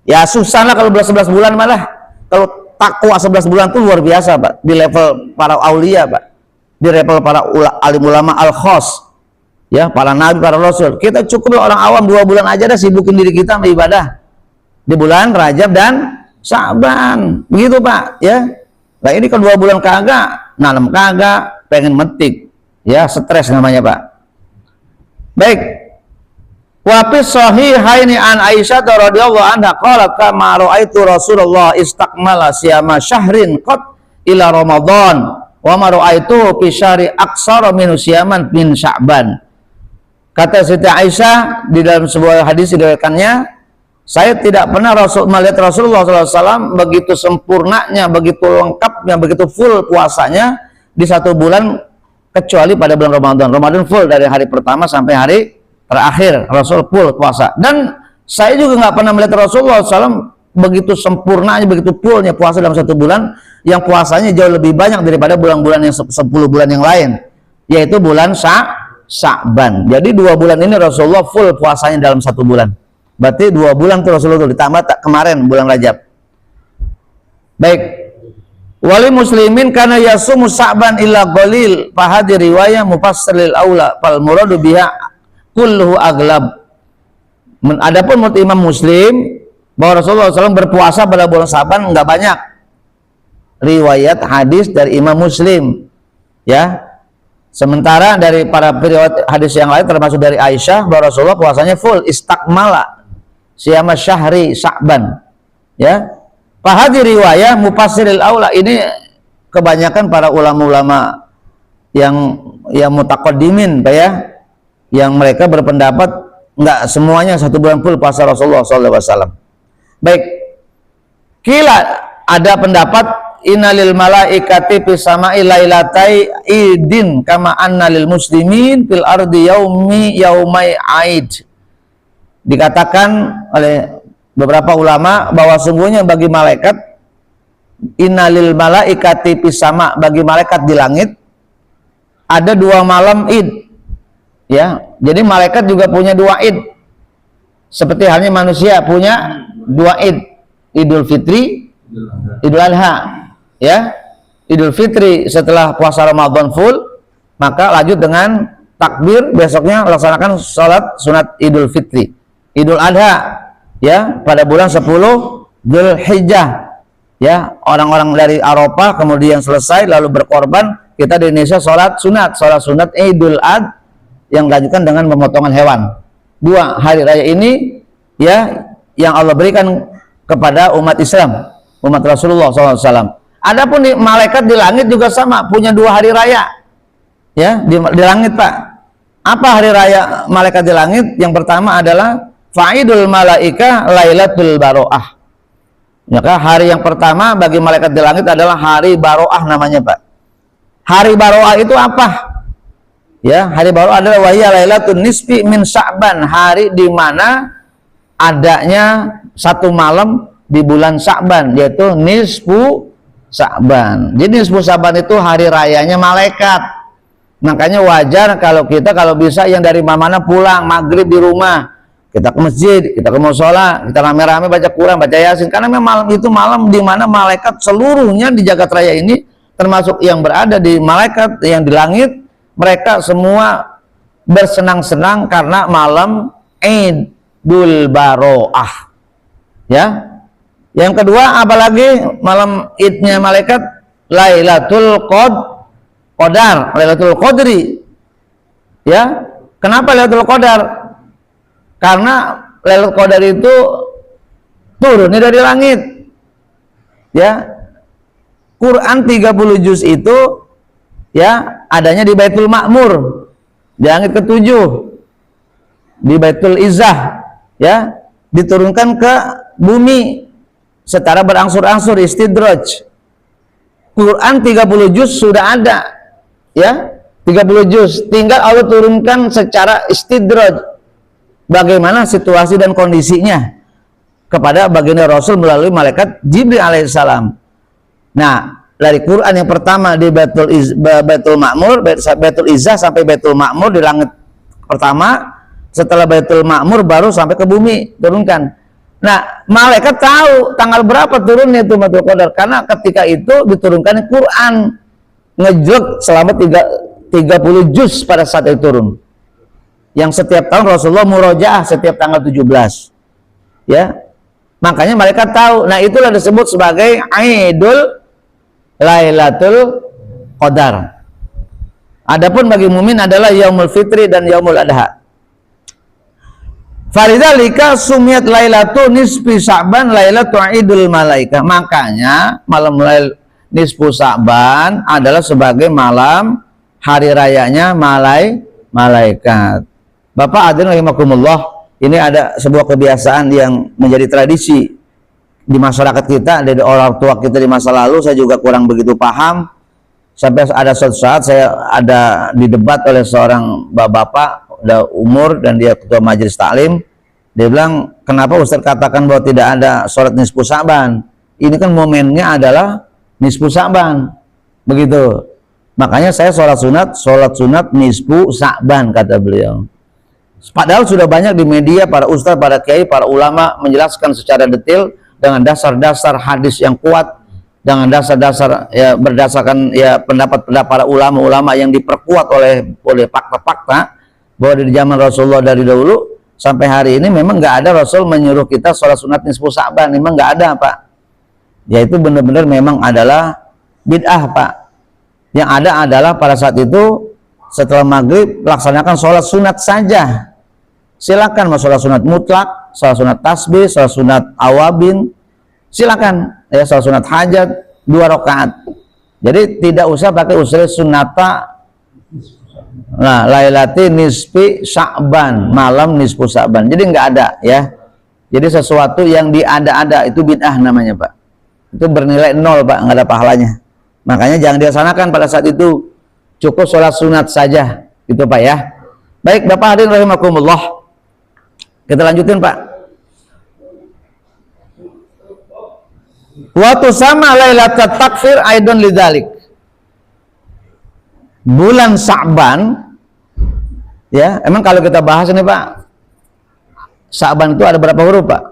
ya susah lah kalau 11 bulan malah. Kalau takwa 11 bulan tuh luar biasa Pak, di level para aulia Pak. di level para alim ulama al-khos, ya, para nabi, para rasul. Kita cukup orang awam 2 bulan aja dah sibukin diri kita sama ibadah di bulan Rajab dan Sya'ban, begitu Pak, ya. Nah ini kan 2 bulan kagak, nanam kagak, pengen metik, ya, stres namanya Pak. Baik. Wa fi sahihaini an Aisyah radhiyallahu anha qalat kama ra'aitu Rasulullah istakmala siyama syahrin qad ila Ramadan wa ma ra'aitu fi syahri aksara min siyaman min Sya'ban. Kata Siti Aisyah di dalam sebuah hadis diriwayatkannya, saya tidak pernah melihat Rasulullah SAW begitu sempurnanya, begitu lengkapnya, begitu full puasanya di 1 bulan kecuali pada bulan Ramadan. Ramadan full dari hari pertama sampai hari terakhir, Rasul full puasa. Dan saya juga nggak pernah melihat Rasulullah SAW begitu sempurnanya, begitu fullnya puasa dalam 1 bulan, yang puasanya jauh lebih banyak daripada bulan-bulan yang 10 bulan yang lain, yaitu bulan Sya'ban. Jadi 2 bulan ini Rasulullah full puasanya dalam 1 bulan. Berarti 2 bulan tuh Rasulullah ditambah kemarin bulan Rajab. Baik. Wali muslimin kana yasumu Sya'ban illa qalil fa hadhi riwayah mufassiril aula fal muradu biha kulluhu aglab. Adapun menurut Imam Muslim bahwa Rasulullah SAW berpuasa pada bulan Sya'ban enggak banyak. Riwayat hadis dari Imam Muslim, ya. Sementara dari para riwayat hadis yang lain termasuk dari Aisyah bahwa Rasulullah puasanya full istakmala siyama syahri Sya'ban, ya. Fahadi riwayah mufassiril aula, ini kebanyakan para ulama-ulama yang mutaqaddimin Pak, ya, yang mereka berpendapat enggak semuanya 1 bulan full puasa Rasulullah SAW. Baik. Kila ada pendapat innalil malaikati fis sama'i lailatai idin kama anna lil muslimin fil ardi yaumai aid. Dikatakan oleh beberapa ulama bahwa sungguhnya bagi malaikat innalil malaikati fis sama', bagi malaikat di langit ada 2 malam id, ya. Jadi malaikat juga punya 2 id seperti halnya manusia punya 2 id, Idul Fitri, Idul Adha. Ya, Idul Fitri setelah puasa Ramadan full, maka lanjut dengan takbir, besoknya laksanakan sholat sunat Idul Fitri. Idul Adha, ya, pada bulan 10 Dzulhijjah, ya, orang-orang dari Arafah kemudian selesai lalu berkorban. Kita di Indonesia sholat sunat Idul Adha yang dilanjutkan dengan pemotongan hewan. 2 hari raya ini, ya, yang Allah berikan kepada umat Islam, umat Rasulullah SAW. Adapun malaikat di langit juga sama, punya 2 hari raya, ya, di langit Pak. Apa hari raya malaikat di langit? Yang pertama adalah Fa'idul Malaika Lailatul Baro'ah. Maka hari yang pertama bagi malaikat di langit adalah hari Baro'ah namanya Pak. Hari Baro'ah itu apa? Ya, hari Baro'ah adalah wahya Lailatul Nisfi min Sya'ban, hari di mana adanya 1 malam di bulan Sya'ban, yaitu nisfu Sya'ban. Jadi nisfu Sya'ban itu hari rayanya malaikat. Makanya wajar kalau kita bisa yang dari mana pulang maghrib di rumah, kita ke masjid, kita ke mushola, kita rame-rame baca Quran, baca Yasin, karena memang malam itu malam di mana malaikat seluruhnya di jagat raya ini, termasuk yang berada di malaikat yang di langit, mereka semua bersenang-senang karena malam Idul Baro'ah, ya. Yang kedua, apalagi malam idnya malaikat Lailatul Qadar, Lailatul Qadri, ya. Kenapa Lailatul Qadar? Karena Lailatul Qadar itu turunnya dari langit, ya. Quran 30 juz itu, ya, adanya di Baitul Ma'mur, di langit ke-7, di Baitul Izzah, ya, diturunkan ke bumi secara berangsur-angsur, istidraj. Quran 30 juz sudah ada, ya, 30 juz, tinggal Allah turunkan secara istidraj bagaimana situasi dan kondisinya kepada baginda Rasul melalui malaikat Jibril alaihissalam. Nah, dari Quran yang pertama di Baitul Ma'mur, Baitul Izzah sampai Baitul Ma'mur di langit pertama, setelah Baitul Ma'mur baru sampai ke bumi turunkan. Nah, malaikat tahu tanggal berapa turunnya itu Lailatul Qadar, karena ketika itu diturunkan Quran. ngejlek selama 30 juz pada saat itu turun. Yang setiap tahun Rasulullah murojaah setiap tanggal 17. Ya. Makanya malaikat tahu. Nah, itulah disebut sebagai Aidul Lailatul Qadar. Adapun bagi mumin adalah Yaumul Fitri dan Yaumul Adha. Falidzalika sumiyat Lailatul Nisfi Sya'ban Lailatul Idul Malaika. Makanya malam nisfu Sya'ban adalah sebagai malam hari rayanya malaikat. Bapak hadirin rahimakumullah, ini ada sebuah kebiasaan yang menjadi tradisi di masyarakat kita, dari orang tua kita di masa lalu. Saya juga kurang begitu paham, sampai ada suatu saat saya ada didebat oleh seorang bapak udah umur dan dia ketua majelis taklim. Dia bilang, kenapa Ustaz katakan bahwa tidak ada sholat nisfu Sya'ban? Ini kan momennya adalah nisfu Sya'ban, begitu. Makanya saya sholat sunat nisfu Sya'ban, kata beliau. Padahal sudah banyak di media para ustaz, para kiai, para ulama menjelaskan secara detail dengan dasar-dasar hadis yang kuat, dengan dasar-dasar ya berdasarkan ya pendapat-pendapat para ulama-ulama yang diperkuat oleh fakta-fakta bahwa di zaman Rasulullah dari dahulu sampai hari ini memang nggak ada Rasul menyuruh kita sholat sunat nisfu Sya'ban, memang nggak ada, Pak. Ya itu benar-benar memang adalah bid'ah, Pak. Yang ada adalah pada saat itu setelah maghrib laksanakan sholat sunat saja. Silakan mau sholat sunat mutlak, sholat sunat tasbih, sholat sunat awabin, silakan ya, sholat sunat hajat 2 rakaat. Jadi tidak usah pakai usul sunata lailati nisfi Sya'ban, malam nisfu Sya'ban. Jadi nggak ada ya. Jadi sesuatu yang diada-ada itu bid'ah namanya, Pak. Itu bernilai 0, Pak, nggak ada pahalanya. Makanya jangan dilaksanakan pada saat itu. Cukup sholat sunat saja, gitu, Pak ya. Baik, Bapak hadirin rahimakumullah. Kita lanjutin, Pak. Waktu sama Lailatul Takfir aidon lidzalik. Bulan Sya'ban ya, emang kalau kita bahas ini, Pak, Sya'ban itu ada berapa huruf, Pak?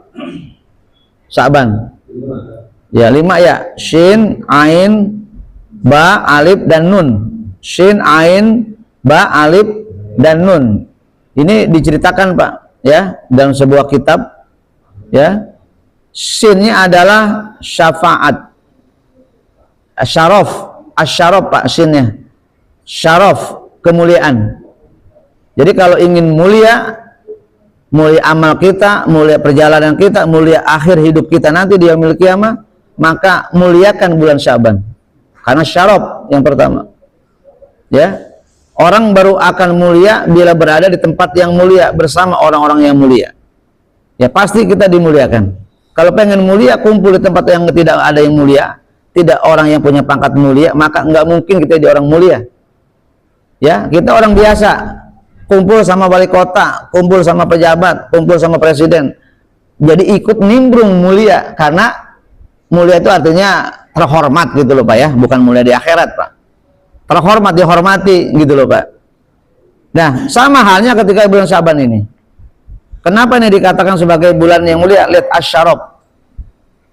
Sya'ban. Ya, 5 ya. Shin, Ain, Ba, Alif dan Nun. Shin, Ain, Ba, Alif dan Nun. Ini diceritakan, Pak, ya, dalam sebuah kitab ya. Shinnya adalah syafaat, asyaraf, Pak, shinnya syaraf, kemuliaan. Jadi kalau ingin mulia amal kita, mulia perjalanan kita, mulia akhir hidup kita nanti di yaumil qiyamah, maka muliakan bulan Sya'ban karena syaraf yang pertama ya. Orang baru akan mulia bila berada di tempat yang mulia bersama orang-orang yang mulia. Ya pasti kita dimuliakan. Kalau pengen mulia, kumpul di tempat yang tidak ada yang mulia, tidak orang yang punya pangkat mulia, maka nggak mungkin kita jadi orang mulia. Ya, kita orang biasa, kumpul sama wali kota, kumpul sama pejabat, kumpul sama presiden. Jadi ikut nimbrung mulia, karena mulia itu artinya terhormat gitu loh, Pak ya, bukan mulia di akhirat, Pak. Terhormat, dihormati gitu loh, Pak. Nah, sama halnya ketika bulan Sya'ban ini. Kenapa ini dikatakan sebagai bulan yang mulia? Lihat asyarab.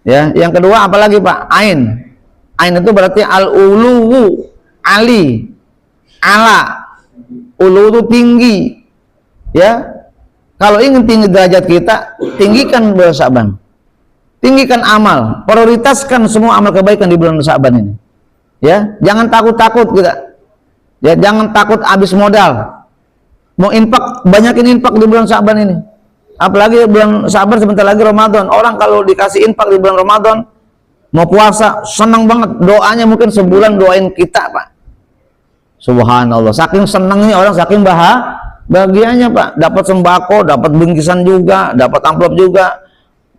Ya, yang kedua apalagi, Pak? Ain. Ain itu berarti al-uluwu, ali, ala. Ulu itu tinggi. Ya. Kalau ingin tinggi derajat kita, tinggikan bulan Sya'ban. Tinggikan amal, prioritaskan semua amal kebaikan di bulan Sya'ban ini. Ya, jangan takut-takut kita. Ya, jangan takut habis modal. Mau infak, banyakin infak di bulan Sya'ban ini. Apalagi bulan Sya'ban sebentar lagi Ramadan. Orang kalau dikasih infak di bulan Ramadan, mau puasa, senang banget. Doanya mungkin sebulan doain kita, Pak. Subhanallah. Saking senangnya orang, saking bahagianya, Pak. Dapat sembako, dapat bingkisan juga, dapat amplop juga.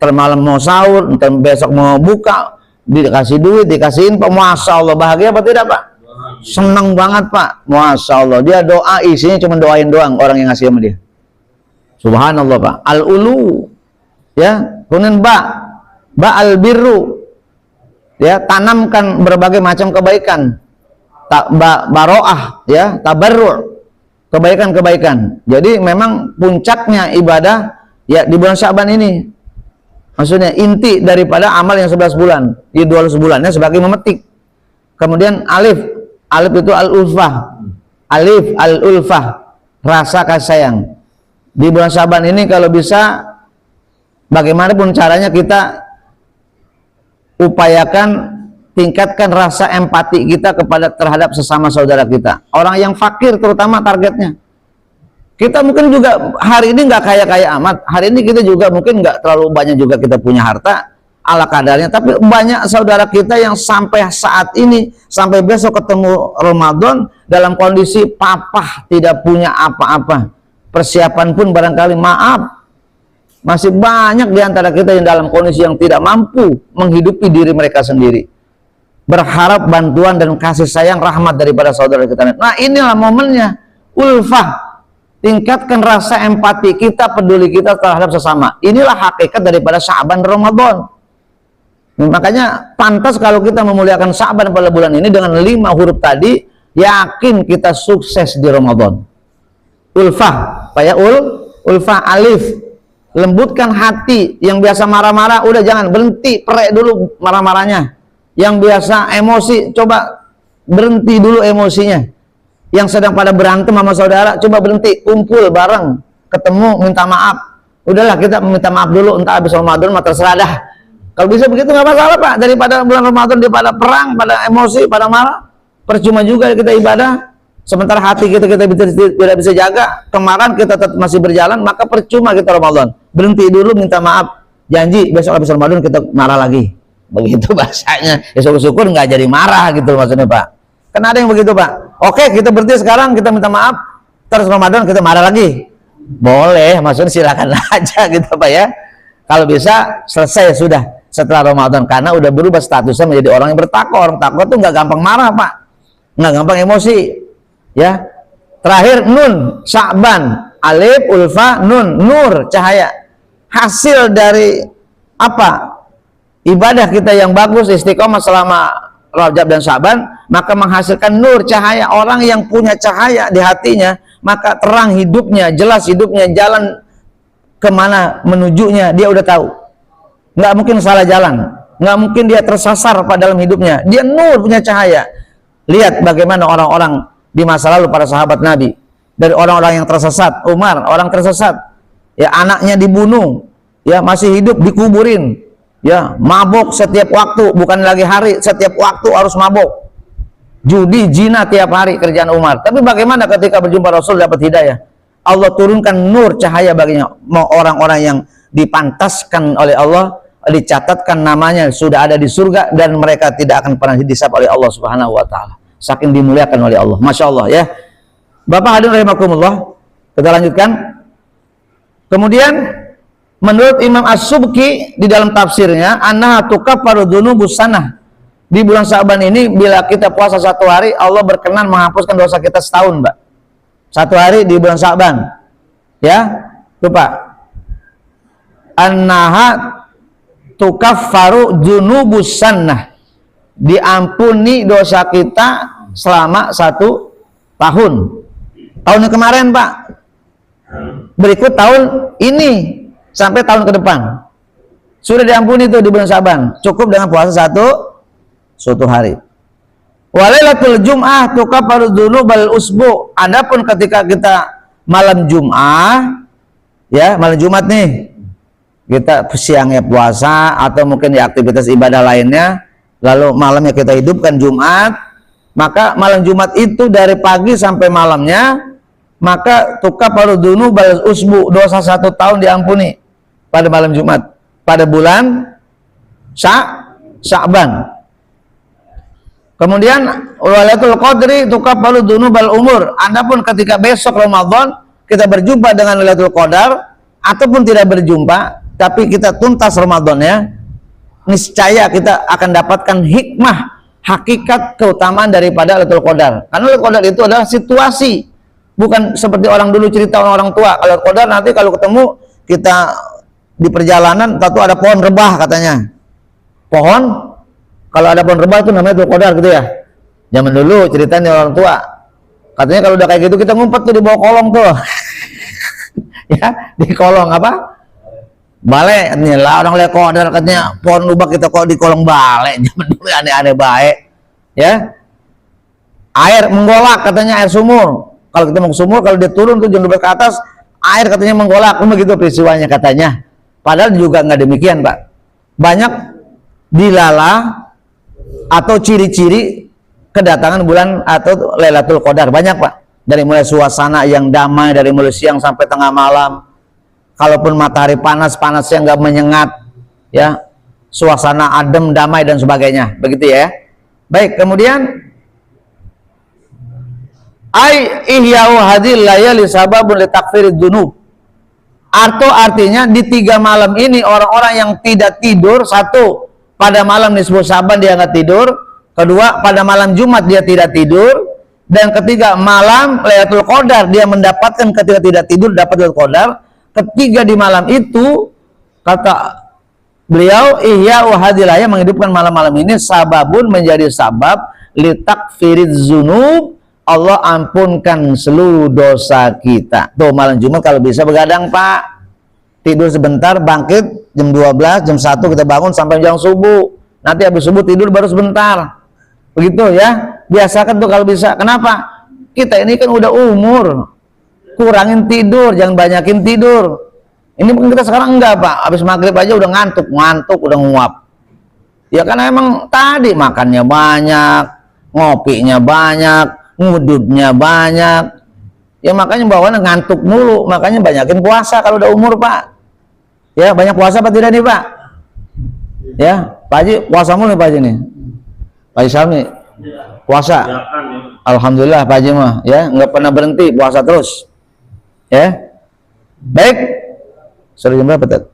Termalam mau sahur, ntar besok mau buka, dikasih duit, dikasih infak, Masya Allah, bahagia apa tidak, Pak? Senang banget, Pak. Masya Allah, dia doa isinya cuma doain doang orang yang ngasih sama dia. Subhanallah, Pak. Al-ulu, ya, kemudian ba al-birru, ya, tanamkan berbagai macam kebaikan. Baro'ah, ya, tabarru', kebaikan-kebaikan. Jadi memang puncaknya ibadah ya di bulan Sya'ban ini. Maksudnya inti daripada amal yang 11 bulan, di 12 bulannya sebagai memetik. Kemudian alif, Alif itu al-ulfah. Alif al-ulfah, rasa kasih sayang. Di bulan Syaban ini kalau bisa bagaimanapun caranya kita upayakan tingkatkan rasa empati kita kepada terhadap sesama saudara kita. Orang yang fakir terutama targetnya. Kita mungkin juga hari ini nggak kaya-kaya amat. Hari ini kita juga mungkin nggak terlalu banyak juga kita punya harta ala kadarnya. Tapi banyak saudara kita yang sampai saat ini, sampai besok ketemu Ramadan dalam kondisi papah, tidak punya apa-apa. Persiapan pun barangkali maaf. Masih banyak di antara kita yang dalam kondisi yang tidak mampu menghidupi diri mereka sendiri. Berharap bantuan dan kasih sayang rahmat daripada saudara kita. Nah inilah momennya. Ulfah. Tingkatkan rasa empati kita, peduli kita terhadap sesama. Inilah hakikat daripada Sya'ban Ramadan. Makanya pantas kalau kita memuliakan Sya'ban pada bulan ini dengan 5 huruf tadi, yakin kita sukses di Ramadan. Ulfah, apa ya? Ulfah, alif. Lembutkan hati. Yang biasa marah-marah, udah jangan, berhenti, perek dulu marah-marahnya. Yang biasa emosi, coba berhenti dulu emosinya. Yang sedang pada berantem sama saudara, coba berhenti, kumpul bareng, ketemu, minta maaf. Udahlah kita minta maaf dulu, entah habis Ramadan mah terserah dah. Kalau bisa begitu nggak masalah Pak. Daripada bulan Ramadan dia pada perang, pada emosi, pada marah, percuma juga kita ibadah. Sementara hati kita tidak bisa jaga, kemarin kita tetap masih berjalan, maka percuma kita Ramadan. Berhenti dulu, minta maaf, janji besok habis Ramadan kita marah lagi. Begitu bahasanya. Ya syukur-syukur nggak jadi marah gitu maksudnya Pak. Kan ada yang begitu Pak. Oke kita berhenti sekarang, kita minta maaf, terus Ramadan kita marah lagi. Boleh, maksudnya silakan aja gitu Pak ya. Kalau bisa selesai sudah setelah Ramadan, karena udah berubah statusnya menjadi orang yang bertakwa. Orang takwa tuh nggak gampang marah Pak, nggak gampang emosi ya. Terakhir nun, Sya'ban, alif, ulfa, nun, nur, cahaya. Hasil dari apa? Ibadah kita yang bagus, istiqomah selama Rajab dan Sya'ban, maka menghasilkan nur, cahaya. Orang yang punya cahaya di hatinya, maka terang hidupnya, jelas hidupnya, jalan kemana menujunya dia udah tahu. Nggak mungkin salah jalan, nggak mungkin dia tersasar pada dalam hidupnya. Dia nur, punya cahaya. Lihat bagaimana orang-orang di masa lalu para sahabat Nabi, dari orang-orang yang tersesat. Umar, orang tersesat, ya anaknya dibunuh, ya masih hidup dikuburin, ya mabuk setiap waktu, bukan lagi hari, setiap waktu harus mabuk. Judi, zina tiap hari kerjaan Umar. Tapi bagaimana ketika berjumpa Rasul dapat hidayah? Allah turunkan nur, cahaya baginya. Mau orang-orang yang dipantaskan oleh Allah, dicatatkan namanya sudah ada di surga, dan mereka tidak akan pernah dihisab oleh Allah Subhanahu wa taala. Saking dimuliakan oleh Allah. Masya Allah ya. Bapak hadirin rahimakumullah, kita lanjutkan. Kemudian menurut Imam As-Subki di dalam tafsirnya, annaha tukaffaru dzunubus sanah. Di bulan Sya'ban ini bila kita puasa 1 hari, Allah berkenan menghapuskan dosa kita setahun, Mbak. 1 hari di bulan Sya'ban. Ya, itu Pak. Annaha tukaffaru dzunubus sanah. Diampuni dosa kita selama 1 tahun. Tahun yang kemarin Pak, berikut tahun ini sampai tahun ke depan sudah diampuni itu di bulan Sya'ban. Cukup dengan puasa satu hari. Walailatul Jum'ah tukaffaru dzunubal usbu. Adapun ketika kita malam Jum'ah, ya malam Jumat nih, kita siangnya puasa atau mungkin di aktivitas ibadah lainnya, lalu malamnya kita hidupkan Jumat, maka malam Jumat itu dari pagi sampai malamnya, maka tukaffaru dzunubal usbu, dosa 1 tahun diampuni pada malam Jumat pada bulan Sya'ban. Kemudian Lailatul Qadri tukaffaru dzunubal umur. Adapun ketika besok Ramadan kita berjumpa dengan Lailatul Qadar ataupun tidak berjumpa, tapi kita tuntas Ramadannya, niscaya kita akan dapatkan hikmah, hakikat keutamaan daripada Lailatul Qadar. Karena Lailatul Qadar itu adalah situasi, bukan seperti orang dulu cerita orang tua. Kalau Lailatul Qadar nanti kalau ketemu kita di perjalanan, tentu ada pohon rebah katanya. Pohon, kalau ada pohon rebah itu namanya Lailatul Qadar gitu ya. Zaman dulu ceritanya orang tua. Katanya kalau udah kayak gitu kita ngumpet tuh di bawah kolong tuh. Ya, di kolong apa? Balai, katanya lah orang Lailatul Qadar, katanya pohon lubak kita kok di kolong balai. Zaman dulu aneh-aneh baik. Ya. Air menggolak katanya, air sumur. Kalau kita mau ke sumur, kalau dia turun tuh jam 12 ke atas, air katanya menggolak. Begitu peristiwanya katanya. Padahal juga nggak demikian, Pak. Banyak dilala atau ciri-ciri kedatangan bulan atau Lailatul Qadar. Banyak, Pak. Dari mulai suasana yang damai, dari mulai siang sampai tengah malam. Kalaupun matahari panas, panasnya nggak menyengat, ya, suasana adem, damai dan sebagainya. Begitu ya. Baik, kemudian ihya'u hadhil layali sababun li takfirid dzunub. Artinya di 3 malam ini orang-orang yang tidak tidur, satu, pada malam nisfu Syaban dia nggak tidur, kedua, pada malam Jumat dia tidak tidur, dan ketiga, malam Lailatul Qadar dia mendapatkan ketika tidak tidur dapat Lailatul Qadar. Ketiga di malam itu, kata beliau, ihya'u hadhil layali, menghidupkan malam-malam ini sababun, menjadi sabab li takfirid dzunub, Allah ampunkan seluruh dosa kita. Tuh malam Jumat kalau bisa begadang, Pak. Tidur sebentar, bangkit jam 12, jam 1 kita bangun sampai jam subuh. Nanti habis subuh tidur baru sebentar. Begitu ya. Biasakan tuh kalau bisa. Kenapa? Kita ini kan udah umur. Kurangin tidur, jangan banyakin tidur. Ini mungkin kita sekarang enggak, Pak. Habis maghrib aja udah ngantuk, udah nguap. Ya kan emang tadi makannya banyak, ngopinya banyak, ngudutnya banyak, ya makanya bawaannya ngantuk mulu. Makanya banyakin puasa kalau udah umur, Pak. Ya, banyak puasa apa tidak nih, Pak? Ya, Pak Haji puasa mulu nih, Pak Haji nih. Pak Haji Sami puasa, alhamdulillah Pak Haji mah, ya nggak pernah berhenti puasa terus. Ya, baik. Sudah jam berapa, Tat?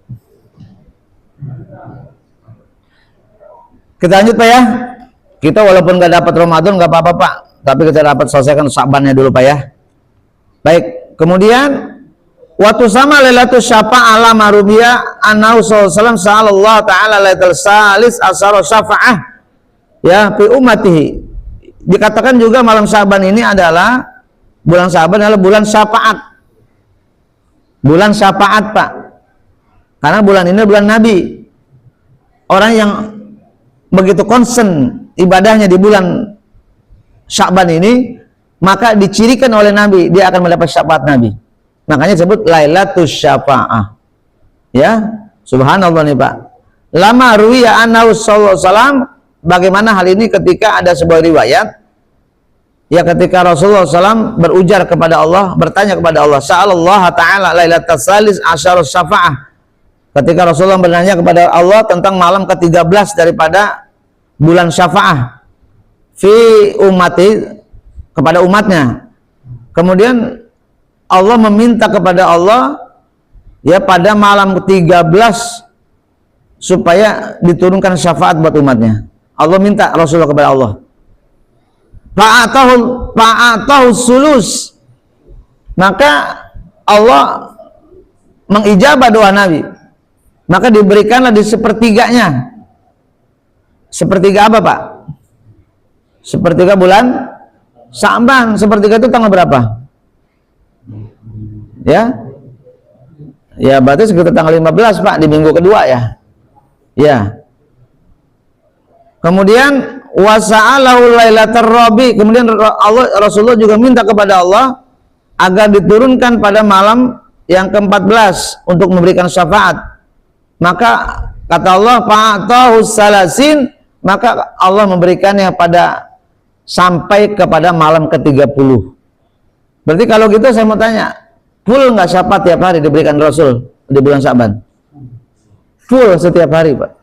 Kita lanjut, Pak ya. Kita walaupun nggak dapat Ramadan nggak apa-apa, Pak, tapi kita dapat selesaikan Syabannya dulu, Pak ya. Baik, kemudian waktu sama Lailatul Syafa'ah ala marubiya annahu sallallahu sallallahu ta'ala Lailatul salis asyara syafa'ah ya fi ummatihi. Dikatakan juga malam Syaban ini adalah bulan Syaban adalah bulan syafaat. Bulan syafaat, Pak. Karena bulan ini bulan Nabi. Orang yang begitu concern ibadahnya di bulan Syaban ini, maka dicirikan oleh Nabi, dia akan mendapat syafaat Nabi. Makanya disebut Lailatul Syafa'ah. Ya, subhanallah nih, Pak. Lama ruwiya annahu sallallahu alaihi wasallam, bagaimana hal ini ketika ada sebuah riwayat, ya ketika Rasulullah SAW berujar kepada Allah, bertanya kepada Allah, Sa'alallah ta'ala Lailatul salis asyara syafa'ah. Ketika Rasulullah bertanya kepada Allah tentang malam ke-13 daripada bulan syafa'ah fi ummati, kepada umatnya. Kemudian Allah meminta kepada Allah ya pada malam ke-13 supaya diturunkan syafaat buat umatnya. Allah minta Rasulullah kepada Allah. Fa'atahu sulus. Maka Allah mengijabah doa Nabi. Maka diberikanlah di sepertiganya. Sepertiga apa, Pak? Sepertiga bulan Syaban. Sepertiga itu tanggal berapa? Ya, ya berarti sekitar tanggal 15, Pak, di minggu kedua ya. Ya. Kemudian wasa'alahu lailatul rabi. Kemudian Rasulullah juga minta kepada Allah agar diturunkan pada malam yang ke-14 untuk memberikan syafaat. Maka kata Allah, fa'atahu salasin, maka Allah memberikannya pada sampai kepada malam ke-30. Berarti kalau gitu saya mau tanya, full nggak syafaat tiap hari diberikan Rasul di bulan Syaban? Full setiap hari, Pak.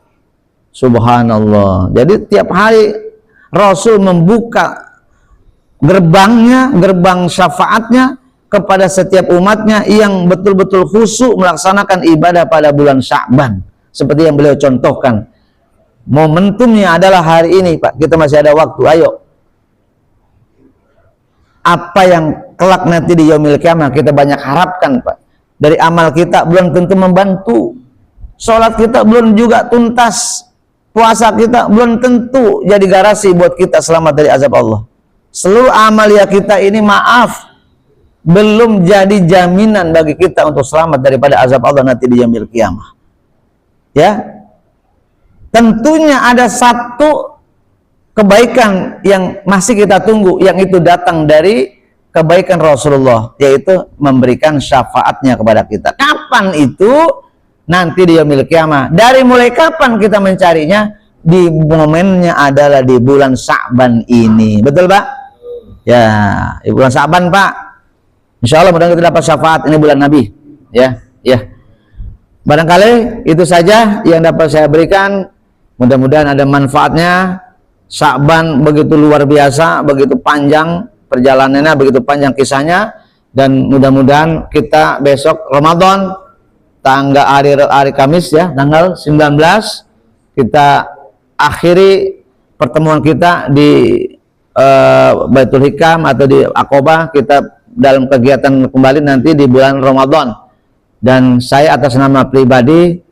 Subhanallah. Jadi tiap hari Rasul membuka gerbangnya, gerbang syafaatnya kepada setiap umatnya yang betul-betul khusyuk melaksanakan ibadah pada bulan Syaban. Seperti yang beliau contohkan. Momentumnya adalah hari ini, Pak. Kita masih ada waktu. Ayo. Apa yang kelak nanti di yaumil kiamah kita banyak harapkan, Pak. Dari amal kita belum tentu membantu. Sholat kita belum juga tuntas. Puasa kita belum tentu jadi garasi buat kita selamat dari azab Allah. Seluruh amalia kita ini, maaf, belum jadi jaminan bagi kita untuk selamat daripada azab Allah nanti di yaumil kiamah. Ya. Tentunya ada satu kebaikan yang masih kita tunggu, yang itu datang dari kebaikan Rasulullah, yaitu memberikan syafaatnya kepada kita. Kapan itu? Nanti di yaumil kiamah. Dari mulai kapan kita mencarinya? Di momennya adalah di bulan Sya'ban ini. Betul Pak? Ya, di bulan Sya'ban Pak. Insya Allah mudah-mudahan kita dapat syafaat, ini bulan Nabi. Ya, ya. Barangkali itu saja yang dapat saya berikan. Mudah-mudahan ada manfaatnya. Sya'ban begitu luar biasa, begitu panjang perjalanannya, begitu panjang kisahnya, dan mudah-mudahan kita besok Ramadan tanggal hari Kamis ya, tanggal 19 kita akhiri pertemuan kita di Baitul Hikam atau di Aqobah, kita dalam kegiatan kembali nanti di bulan Ramadan. Dan saya atas nama pribadi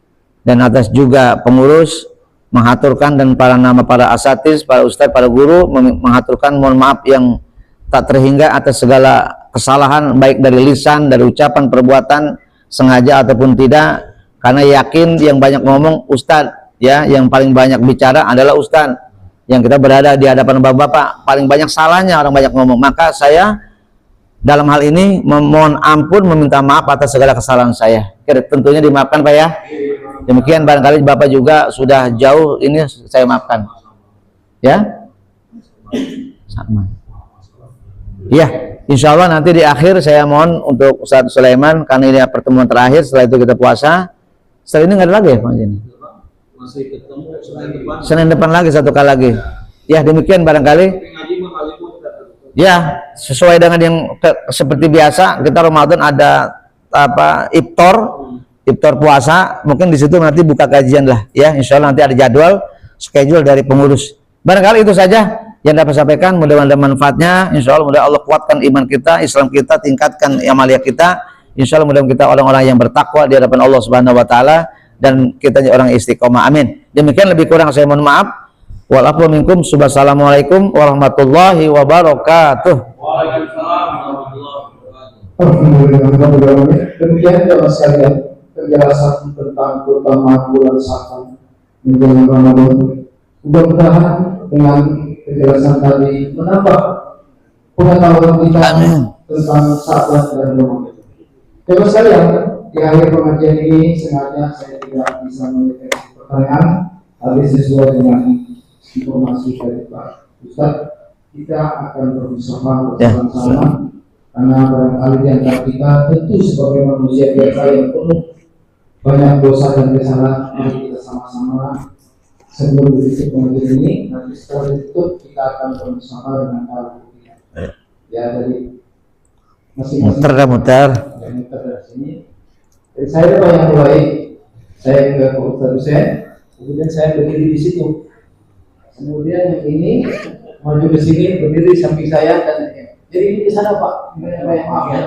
dan atas juga pengurus menghaturkan, dan para asatiz, para ustadz, para guru menghaturkan mohon maaf yang tak terhingga atas segala kesalahan baik dari lisan, dari ucapan, perbuatan, sengaja ataupun tidak, karena yakin yang banyak ngomong ustadz ya, yang paling banyak bicara adalah ustadz, yang kita berada di hadapan bapak-bapak paling banyak salahnya orang banyak ngomong. Maka saya dalam hal ini memohon ampun, meminta maaf atas segala kesalahan saya. Tentunya dimaafkan Pak ya. Demikian, barangkali Bapak juga sudah jauh, ini saya maafkan ya. Sama. Ya, insya Allah nanti di akhir saya mohon untuk Ustaz Sulaiman, karena ini pertemuan terakhir, setelah itu kita puasa. Setelah ini nggak ada lagi ya Pak Jenny? Masih ketemu Senin depan lagi, satu kali lagi. Ya, demikian barangkali. Ya, sesuai dengan yang seperti biasa, kita Ramadan ada iftar puasa, mungkin di situ nanti buka kajian lah ya. Insya Allah nanti ada jadwal schedule dari pengurus. Barangkali itu saja yang dapat saya sampaikan, mudah-mudahan ada manfaatnya. Insya Allah Allah kuatkan iman kita, Islam kita, tingkatkan amaliyah kita. Insya Allah mudah-mudahan kita orang-orang yang bertakwa di hadapan Allah Subhanahu Wa Taala, dan kita orang istiqomah. Amin. Demikian, lebih kurang saya mohon maaf. Walaupun minkum, Assalamualaikum warahmatullahi wabarakatuh. Waalaikumsalam warahmatullahi wabarakatuh. Alhamdulillah. Demikian teman sekalian penjelasan tentang keutamaan bulan Sya'ban menjelang Ramadan. Mudah-mudahan dengan penjelasan tadi menambah pengetahuan kita tentang Sya'ban dan Ramadan. Teman sekalian, di akhir pengajian ini sengaja saya tidak bisa mendeteksi pertanyaan, tapi sesuai dengan informasi dari Pak Ustaz, kita akan berusaha bersama-sama, karena barangkali di antara kita tentu sebagai manusia biasa yang penuh banyak dosa dan kesalahan. Mari kita sama-sama sebelum ditutup pengajian ini, nanti setelah ditutup kita akan berusaha dengan cara kita. Ya, jadi masing-masing muter dari sini. Jadi saya Pak yang mulai, saya ke Ustaz Hussein, kemudian saya berdiri di situ. Kemudian yang ini maju ke sini, berdiri samping saya, dan jadi ini di sana Pak. Maaf ya.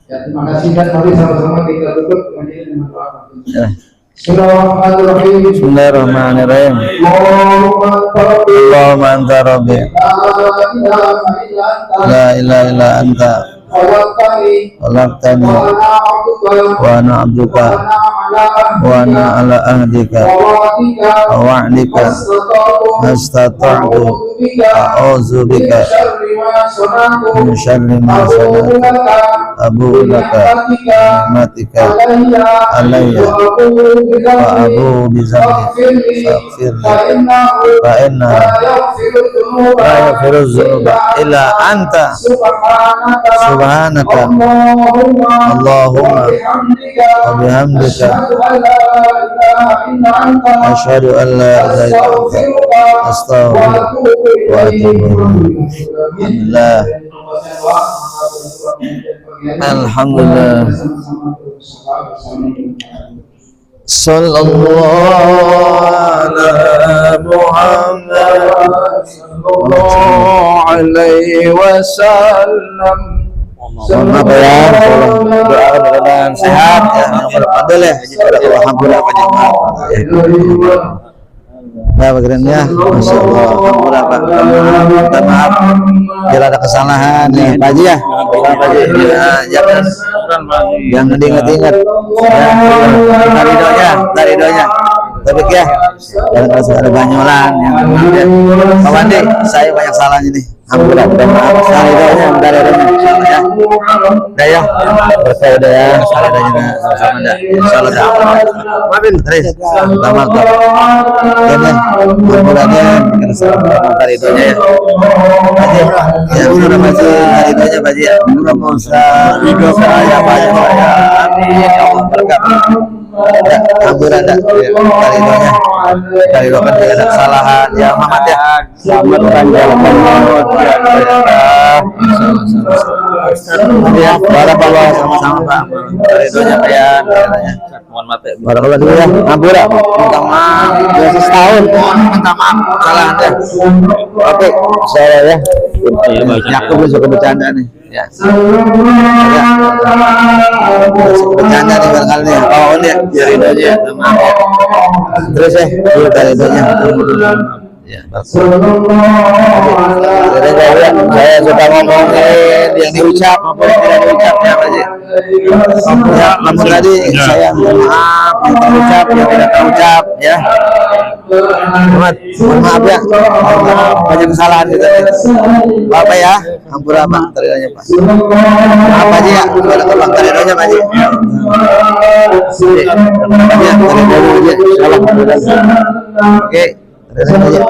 Ya, terima kasih, dan mari sama-sama kita tutup pengajian dengan doa. Bismillahirrahmanirrahim. Allahumma anta rabbi, la ilaha illa anta, khalaqtani wa ana abduka wa ana ala ahdika wa wa'dika mastata'tu a'udzu bika min syarri ma sana'tu abu'u laka ni'matika alayya wa abu'u bi dhanbi faghfirli fa inna la yaghfiru dzunuba illa anta subhanaka Allahumma wa bihamdika asyhadu an la ilaha illa anta astaghfiruka wa atubu ilaik. Alhamdulillah. Sallallahu ala Muhammad alaihi wasallam. Mohon maaf ya, doa mudah-mudahan sehat ya, alhamdulillah. Alhamdulillah Pak Jemaah. Ya bagiannya, masya Allah, alhamdulillah Pak. Minta maaf bila ada kesalahan nih, Pak Haji ya. Pak Haji, jangan diingat-ingat. Ya, tadi doanya. Tapi ya, jangan kalau ada banyolan yang ya. Pak Wandi, saya banyak salahnya nih. Alhamdulillah, udah maaf sekali doanya, udah ya. Udah ya, berkah udah ya, sekali doanya udah sama-sama dah. Insyaallah dah. Maafin, Tris. Pertama kok. Dan ya, mudah-mudahan kita sama dari doanya ya. Haji, ya sudah masih dari doanya Pak Haji ya. Mudah-mudahan hidup saya banyak saya. Amin. Ya Allah berkah. Ya, alhamdulillah dah. Dari doanya. Dari doa dia ada kesalahan ya Muhammad ya. Selamat panjang umur. Ya, barakallah sama-sama Pak. Dari doanya ya. Mohon maaf ya. Barakallah dulu ya. Ampura. Minta maaf. Biasa setahun. Minta maaf kesalahan ya. Oke, saya ya. Yakin bisa bercanda nih. Ya. Bercanda nih barangkali nih. Oh ini ya ridhonya ya. Maaf ya. Terus ya, dari ridhonya. Ya, saya suka ngomongin yang diucap maupun tidak diucapnya aja. Ya, namun tadi saya maaf yang terucap yang tidak terucap ya. Mohon maaf ya, banyak kesalahan gitu. Bapak ya, ampura Pak, teridonya Pak. Apa aja ya, ada tolong teridonya Pak Haji. Ya, teridonya aja, salam. Oke. Sallallahu